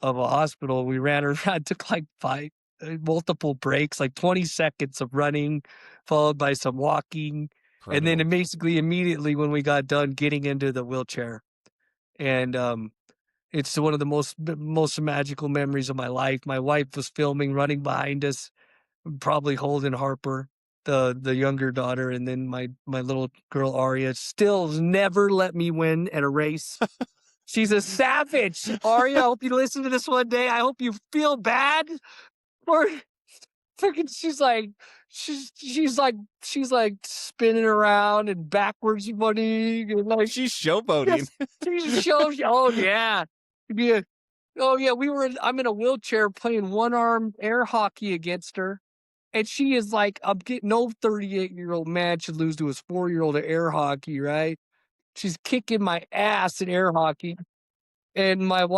hospital. We ran around, took like five multiple breaks, like 20 seconds of running, followed by some walking, and then Incredible. basically immediately when we got done, getting into the wheelchair. And it's one of the most magical memories of my life. My wife was filming, running behind us, probably holding Harper, the younger daughter, and then my little girl Aria still has never let me win at a race. She's a savage. Aria, I hope you listen to this one day. I hope you feel bad for freaking. She's like spinning around and backwards running and like She's showboating. just she just shows you. Oh yeah. Yeah. Oh yeah. I'm in a wheelchair playing one arm air hockey against her. And she is like, I'm getting no 38-year-old man should lose to his 4-year-old at air hockey, right? She's kicking my ass in air hockey. And I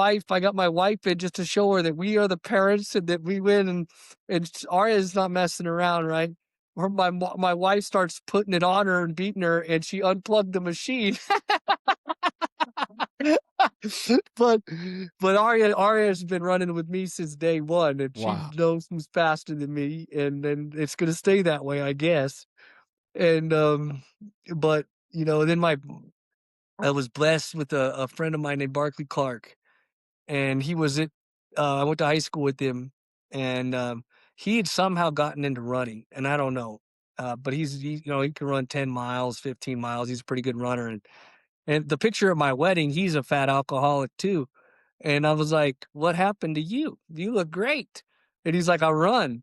got my wife in just to show her that we are the parents and that we win. And Arya's not messing around, right? My wife starts putting it on her and beating her, and she unplugged the machine. but but Arya's been running with me since day one, and she Wow. knows who's faster than me, and it's gonna stay that way, I guess. And but then I was blessed with a friend of mine named Barkley Clark. And he was at I went to high school with him, and, he had somehow gotten into running, and I don't know, but he can run 10 miles, 15 miles. He's a pretty good runner, and the picture at my wedding, he's a fat alcoholic too, and I was like, "What happened to you? You look great." And he's like, "I run."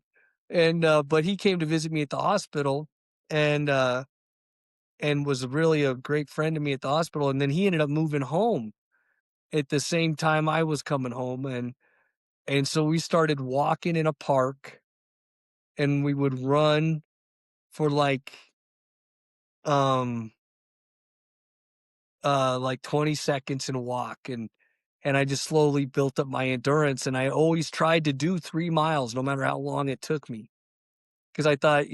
And, but he came to visit me at the hospital, and, and was really a great friend to me at the hospital, and then he ended up moving home at the same time I was coming home, and so we started walking in a park, and we would run for um, like 20 seconds and walk, and I just slowly built up my endurance, and I always tried to do 3 miles no matter how long it took me, because I thought,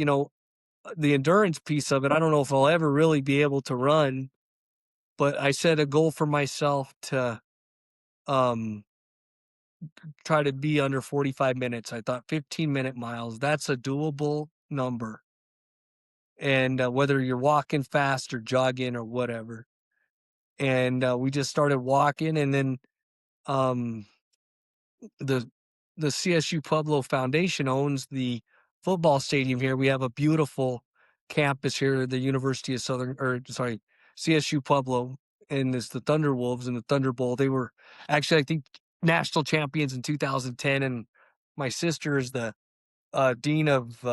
the endurance piece of it, I don't know if I'll ever really be able to run, but I set a goal for myself to, um, try to be under 45 minutes. I thought 15-minute miles, that's a doable number. And whether you're walking fast or jogging or whatever. And we just started walking, and then um, the the CSU Pueblo Foundation owns the football stadium here. We have a beautiful campus here, the University of Southern, or sorry, CSU Pueblo, and it's the Thunderwolves and the Thunderbolt. They were actually, I think, national champions in 2010, and my sister is the dean of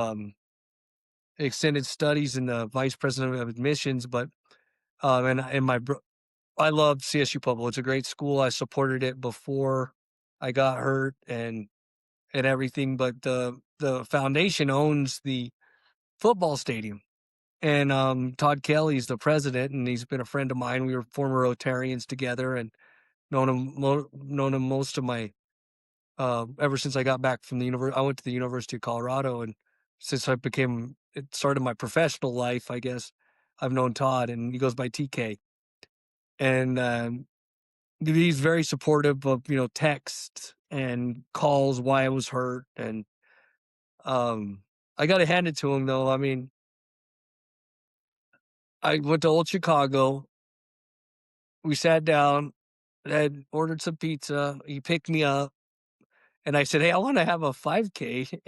extended studies and the vice president of admissions. But and I love CSU Pueblo. It's a great school. I supported it before I got hurt and everything. But the foundation owns the football stadium, and Todd Kelly's the president, and he's been a friend of mine. We were former Rotarians together, and known him most of my ever since I got back from the university. I went to the University of Colorado, and since it started my professional life, I guess I've known Todd, and he goes by TK. And he's very supportive of, text and calls why I was hurt, and, I gotta hand it to him, though. I mean, I went to Old Chicago. We sat down, had ordered some pizza. He picked me up, and I said, "Hey, I want to have a 5K."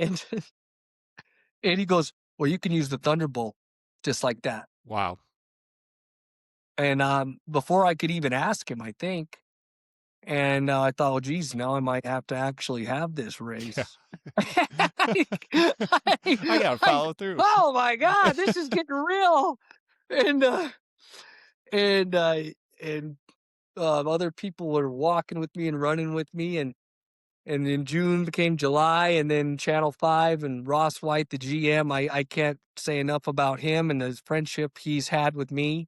And he goes, "Well, you can use the Thunderbolt just like that." Wow. And before I could even ask him, I think, and I thought, well, geez, now I might have to actually have this Yeah. race. I gotta I- follow through. oh my God, this is getting real. And and uh, and other people were walking with me and running with me, and then June became July, and then Channel 5 and Ross White, the GM. I can't say enough about him and his friendship he's had with me.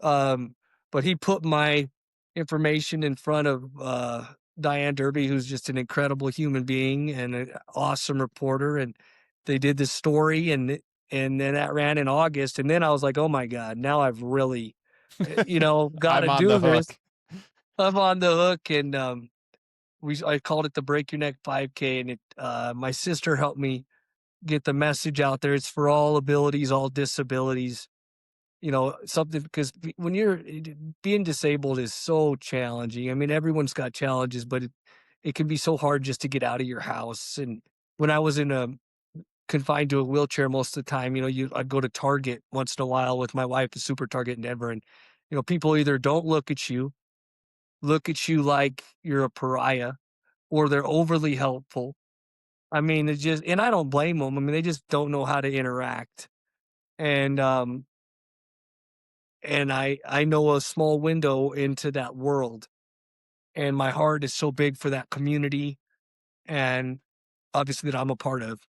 Um, but he put my information in front of Diane Derby, who's just an incredible human being and an awesome reporter. And they did this story, and then that ran in August. And then I was like, oh my God, now I've really, got I'm to on the do this. hook. I'm on the hook, and I called it the Break Your Neck 5K, and my sister helped me get the message out there. It's for all abilities, all disabilities. Something, because when you're being disabled is so challenging. I mean, everyone's got challenges, but it can be so hard just to get out of your house. And when I was confined to a wheelchair most of the time, I'd go to Target once in a while with my wife, the Super Target in Denver, and people either don't look at you like you're a pariah, or they're overly helpful. I mean, it's just, and I don't blame them. I mean, they just don't know how to interact. And I know a small window into that world, and my heart is so big for that community, and obviously that I'm a part of.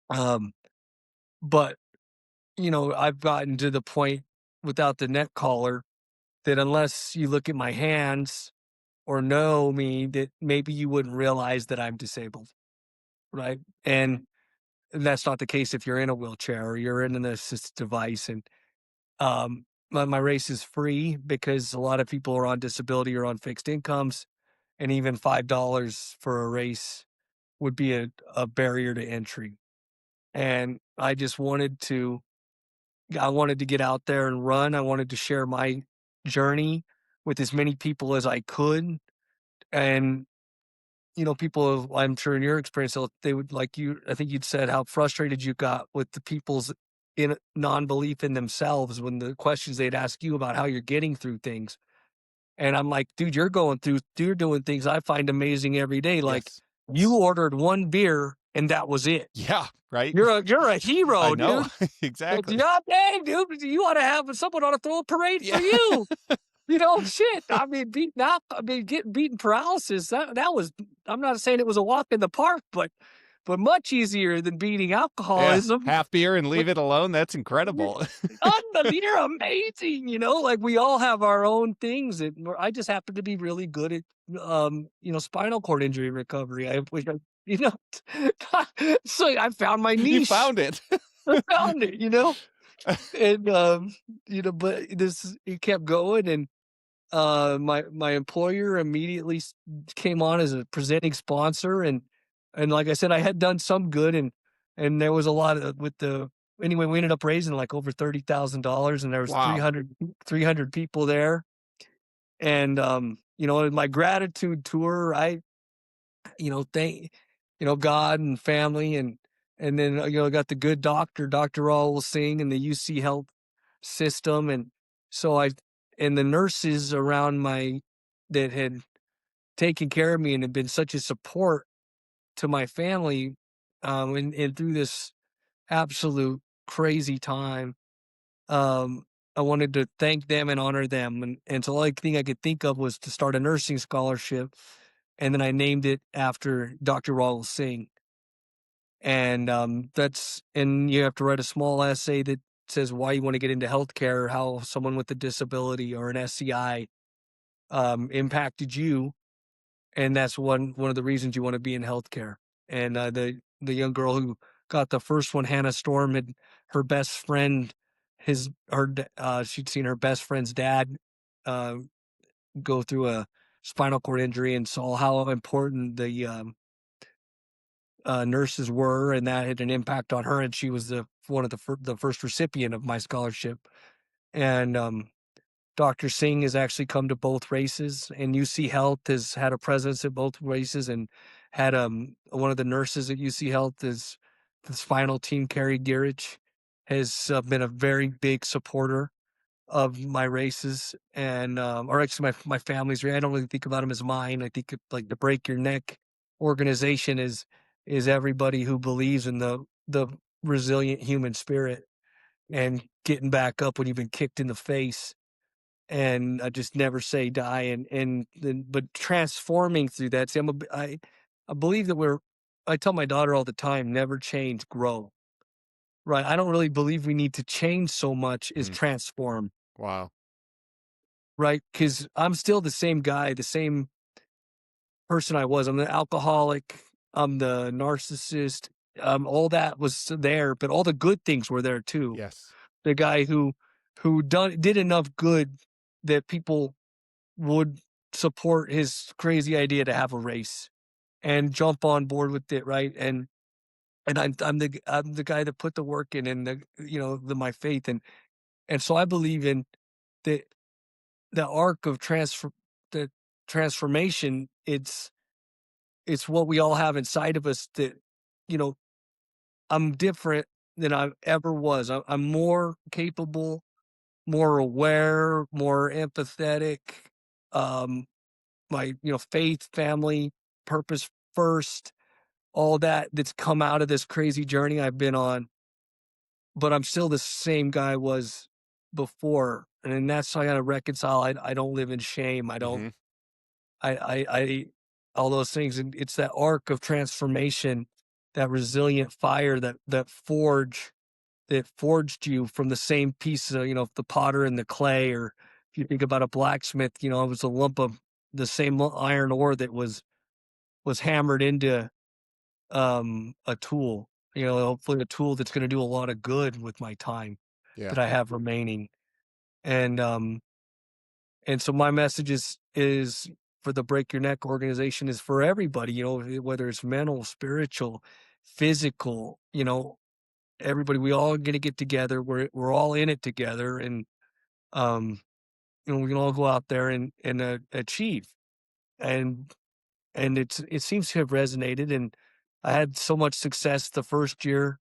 Um, but I've gotten to the point without the neck collar that unless you look at my hands or know me, that maybe you wouldn't realize that I'm disabled, right? And that's not the case if you're in a wheelchair or you're in an assisted device. And my race is free because a lot of people are on disability or on fixed incomes, and even $5 for a race would be a barrier to entry. And I wanted to get out there and run. I wanted to share my journey with as many people as I could. And, people, I'm sure in your experience, they would, like you, I think you'd said how frustrated you got with the people's in non-belief in themselves when the questions they'd ask you about how you're getting through things. And I'm like, dude, you're doing things I find amazing every day. Like, Yes. you ordered one beer and that was it. Yeah, right? You're a I hero, know. dude. Well, Exactly. yeah, dang, dude, someone ought to throw a parade for Yeah. you. Shit. I mean, getting beaten paralysis. That was. I'm not saying it was a walk in the park, but much easier than beating Yeah. alcoholism. Half beer and But leave it alone. That's incredible. you're amazing. Like we all have our own things. I just happen to be really good at spinal cord injury recovery. I wish I, you know, so I found my You niche. found it. I found it. And but it kept going, and my employer immediately came on as a presenting sponsor, and like I said, I had done some good, and there was a lot of anyway, we ended up raising like over $30,000, and there was Wow. 300 people there. And in my gratitude tour, I thank God and family, and then I got the good Dr. All will sing, and the UC Health system. And so and the nurses around that had taken care of me and had been such a support to my family, and through this absolute crazy time. um I wanted to thank them and honor them, and so the only thing I could think of was to start a nursing scholarship, and then I named it after Dr. Rawls Singh. And and you have to write a small essay that says why you want to get into healthcare, how someone with a disability or an SCI impacted you, and that's one of the reasons you want to be in healthcare. And the young girl who got the first one, Hannah Storm, had her best friend, she'd seen her best friend's dad uh, go through a spinal cord injury, and saw how important the nurses were, and that had an impact on her. And she was one of the first recipient of my scholarship. And Dr. Singh has actually come to both races, and UC Health has had a presence at both races, and had one of the nurses at UC Health is the spinal team, Carrie Gearich, has been a very big supporter of my races, and or actually my family's. I don't really think about them as mine. I think like the Break Your Neck organization is everybody who believes in the resilient human spirit and getting back up when you've been kicked in the face, and I just never say die, and then but transforming through that. See, I believe that I tell my daughter all the time, never change, grow. Right. I don't really believe we need to change so much as Mhm. transform. Wow. Right? Because I'm still the same guy, the same person I was. I'm the alcoholic, I'm the narcissist, all that was there, but all the good things were there too. Yes. The guy who did enough good that people would support his crazy idea to have a race and jump on board with it, right? And I'm the guy that put the work in, and my faith, and so I believe in the the arc of the transformation. It's what we all have inside of us that, you know, I'm different than I ever was. I'm more capable, more aware, more empathetic. Um, my, faith, family, purpose first, all that's come out of this crazy journey I've been on, but I'm still the same guy I was before. And then that's how I got to reconcile. I don't live in shame. I don't, Hmm. I all those things. And it's that arc of transformation, that resilient fire that forged you from the same piece of, the potter and the clay. Or if you think about a blacksmith, it was a lump of the same iron ore that was hammered into a tool, hopefully a tool that's going to do a lot of good with my time Yeah. that I have remaining. And so my message is for the Break Your Neck organization, is for everybody, whether it's mental, spiritual, physical, everybody. We all going to get together. We're all in it together, and um, we can all go out there and achieve. And it seems to have resonated, and I had so much success the first year.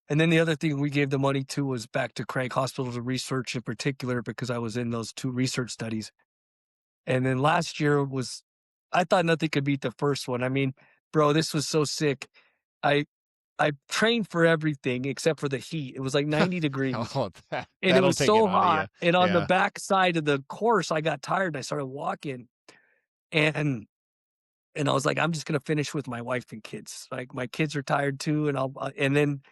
And then the other thing we gave the money to was back to Craig Hospitals of Research in particular, because I was in those 2 research studies. And then last year I thought nothing could beat the first one. I mean, bro, this was so sick. I I trained for everything except for the heat. It was like 90 degrees, Oh, and it that'll was take it so out of you. hot. And on the Yeah. back side of the course, I got tired and I started walking. And I was like, I'm just gonna finish with my wife and kids. Like, my kids are tired too, and then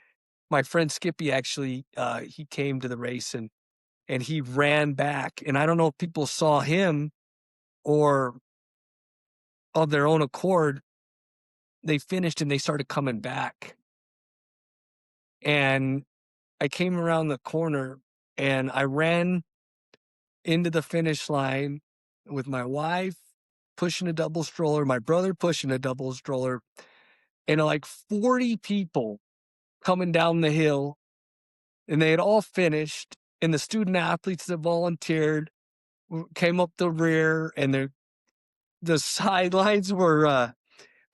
my friend Skippy actually, he came to the race, and he ran back. And I don't know if people saw him, or of their own accord, they finished and they started coming back. And I came around the corner and I ran into the finish line with my wife pushing a double stroller, my brother pushing a double stroller, and like 40 people coming down the hill, and they had all finished. And the student athletes that volunteered came up the rear, and the sidelines were,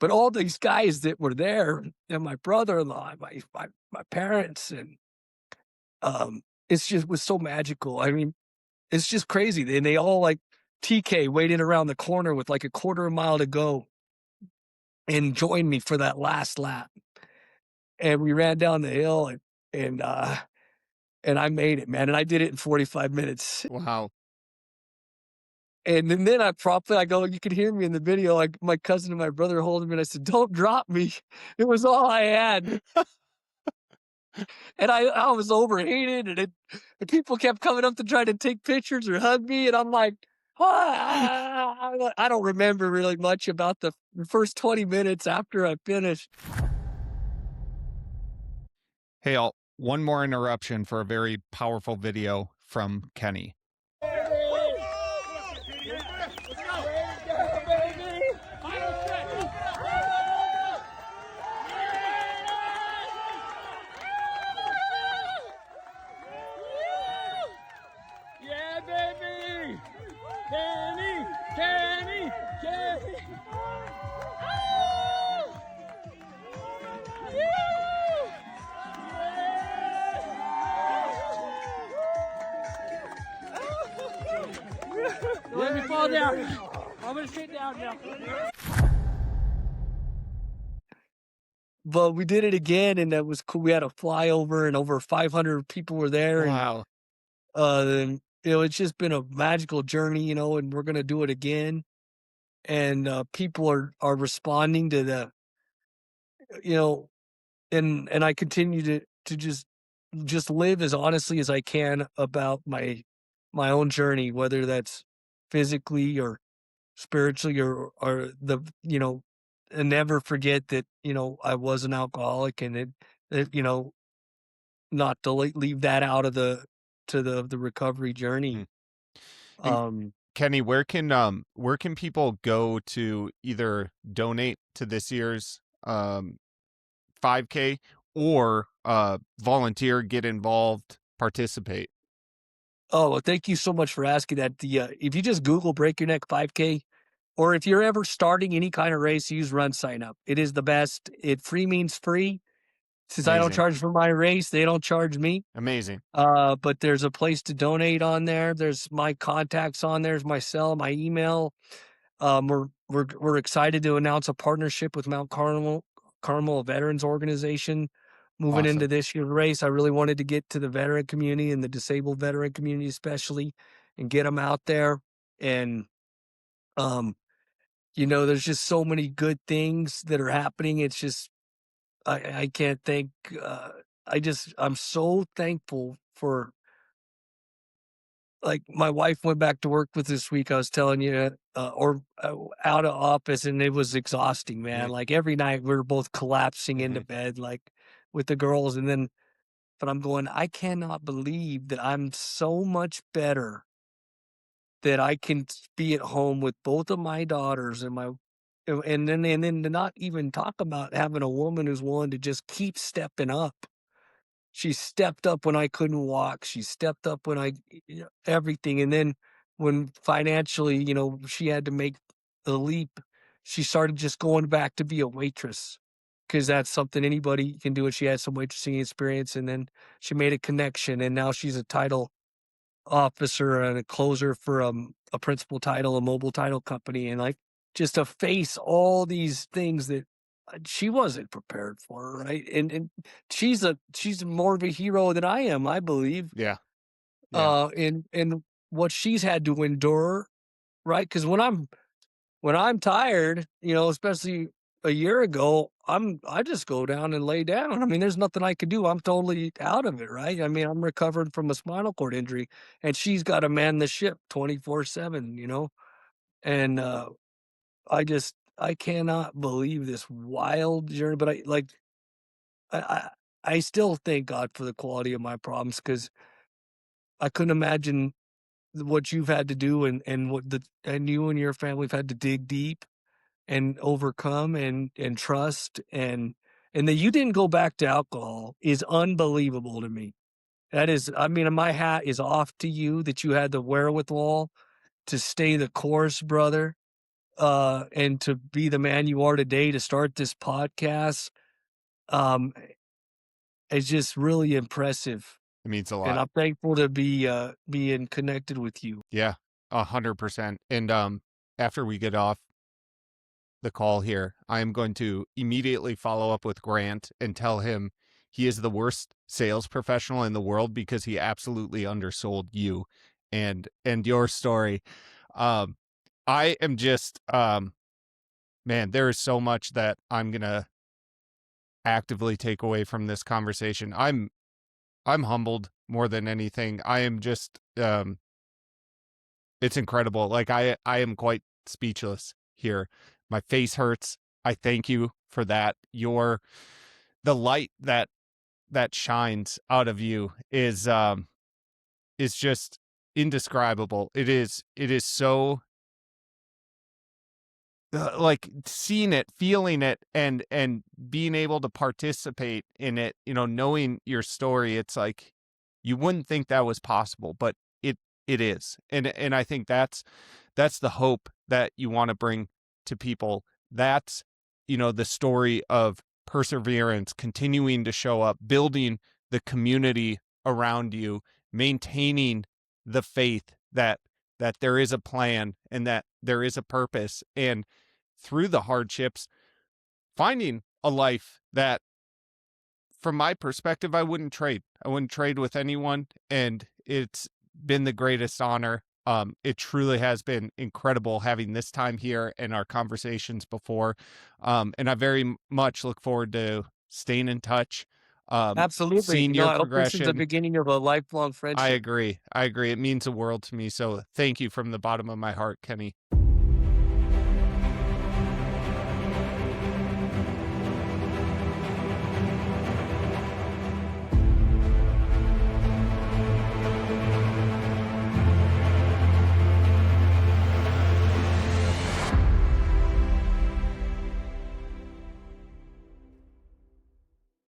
but all these guys that were there, and my brother-in-law, my parents, and it's just was so magical. I mean, it's just crazy. And they all, like, TK waited around the corner with like a quarter of a mile to go and joined me for that last lap. And we ran down the hill, and I made it, man. And I did it in 45 minutes. Wow. And then I go, you could hear me in the video, like my cousin and my brother holding me, and I said, "Don't drop me." It was all I had. And I was overheated, and people kept coming up to try to take pictures or hug me, and I'm like, "Ah." I don't remember really much about the first 20 minutes after I finished. Hey, one more interruption for a very powerful video from Kenny. Let me fall down. I'm gonna sit down now. But we did it again, and that was cool. We had a flyover, and over 500 people were there, Wow. and it's just been a magical journey, and we're gonna do it again. And people are responding to the, you know, and I continue to just live as honestly as I can about my own journey, whether that's physically or spiritually or and never forget that, I was an alcoholic, and it not to leave that out of the recovery journey. Mm. And Um, Kenny, where can people go to either donate to this year's 5K or volunteer, get involved, participate? oh, well, thank you so much for asking that. If you just Google Break Your Neck 5K, or if you're ever starting any kind of race, use Run Sign Up. It is the best. Free means free. Since I don't Amazing. charge for my race, they don't charge me. Amazing. But there's a place to donate on there. There's my contacts on there. There's my cell, my email. We're excited to announce a partnership with Mount Carmel Veterans Organization moving Awesome. into this year's race. I really wanted to get to the veteran community and the disabled veteran community especially, and get them out there. And there's just so many good things that are happening. It's just I can't thank. I'm so thankful for. Like, my wife went back to work with this week, I was telling you, out of office, and it was exhausting, man. Right. Like, every night we were both collapsing into bed, like, with the girls, but I'm going, I cannot believe that I'm so much better that I can be at home with both of my daughters and then to not even talk about having a woman who's willing to just keep stepping up. She stepped up when I couldn't walk. She stepped up when everything. And then when financially, she had to make the leap, she started just going back to be a waitress, because that's something anybody can do. And she had some waitressing experience. And then she made a connection, and now she's a title officer and a closer for a principal title, a mobile title company. And like, just to face all these things that she wasn't prepared for, right? And she's more of a hero than I am, I believe. Yeah. Yeah. And what she's had to endure, right? Because when I'm tired, especially a year ago, I just go down and lay down. I mean, there's nothing I can do. I'm totally out of it, right? I mean, I'm recovering from a spinal cord injury, and she's got to man the ship 24/7, and I cannot believe this wild journey. But I, I I still thank God for the quality of my problems, because I couldn't imagine what you've had to do, and and you and your family have had to dig deep and overcome and trust, and that you didn't go back to alcohol is unbelievable to me. That is, I mean, my hat is off to you that you had the wherewithal to stay the course, brother, and to be the man you are today, to start this podcast. Um, it's just really impressive, It means a and lot. I'm thankful to be being connected with you. Yeah. 100%. And after we get off the call here, I am going to immediately follow up with Grant and tell him he is the worst sales professional in the world because he absolutely undersold you and your story. I am just man, there is so much that I'm gonna actively take away from this conversation. I'm humbled more than anything. I am just it's incredible. Like I am quite speechless here. My face hurts. I thank you for that. The light that shines out of you is just indescribable. It is so like seeing it, feeling it, and being able to participate in it, knowing your story. It's like you wouldn't think that was possible, but it is. And I think that's the hope that you want to bring to people. That's, the story of perseverance, continuing to show up, building the community around you, maintaining the faith that there is a plan and that there is a purpose, and through the hardships, finding a life that, from my perspective, I wouldn't trade. I wouldn't trade with anyone, and it's been the greatest honor. It truly has been incredible having this time here and our conversations before. And I very much look forward to staying in touch, Absolutely. seeing your I hope this is the progression. beginning of a lifelong I friendship. agree. It means the world to me. So thank you from the bottom of my heart, Kenny.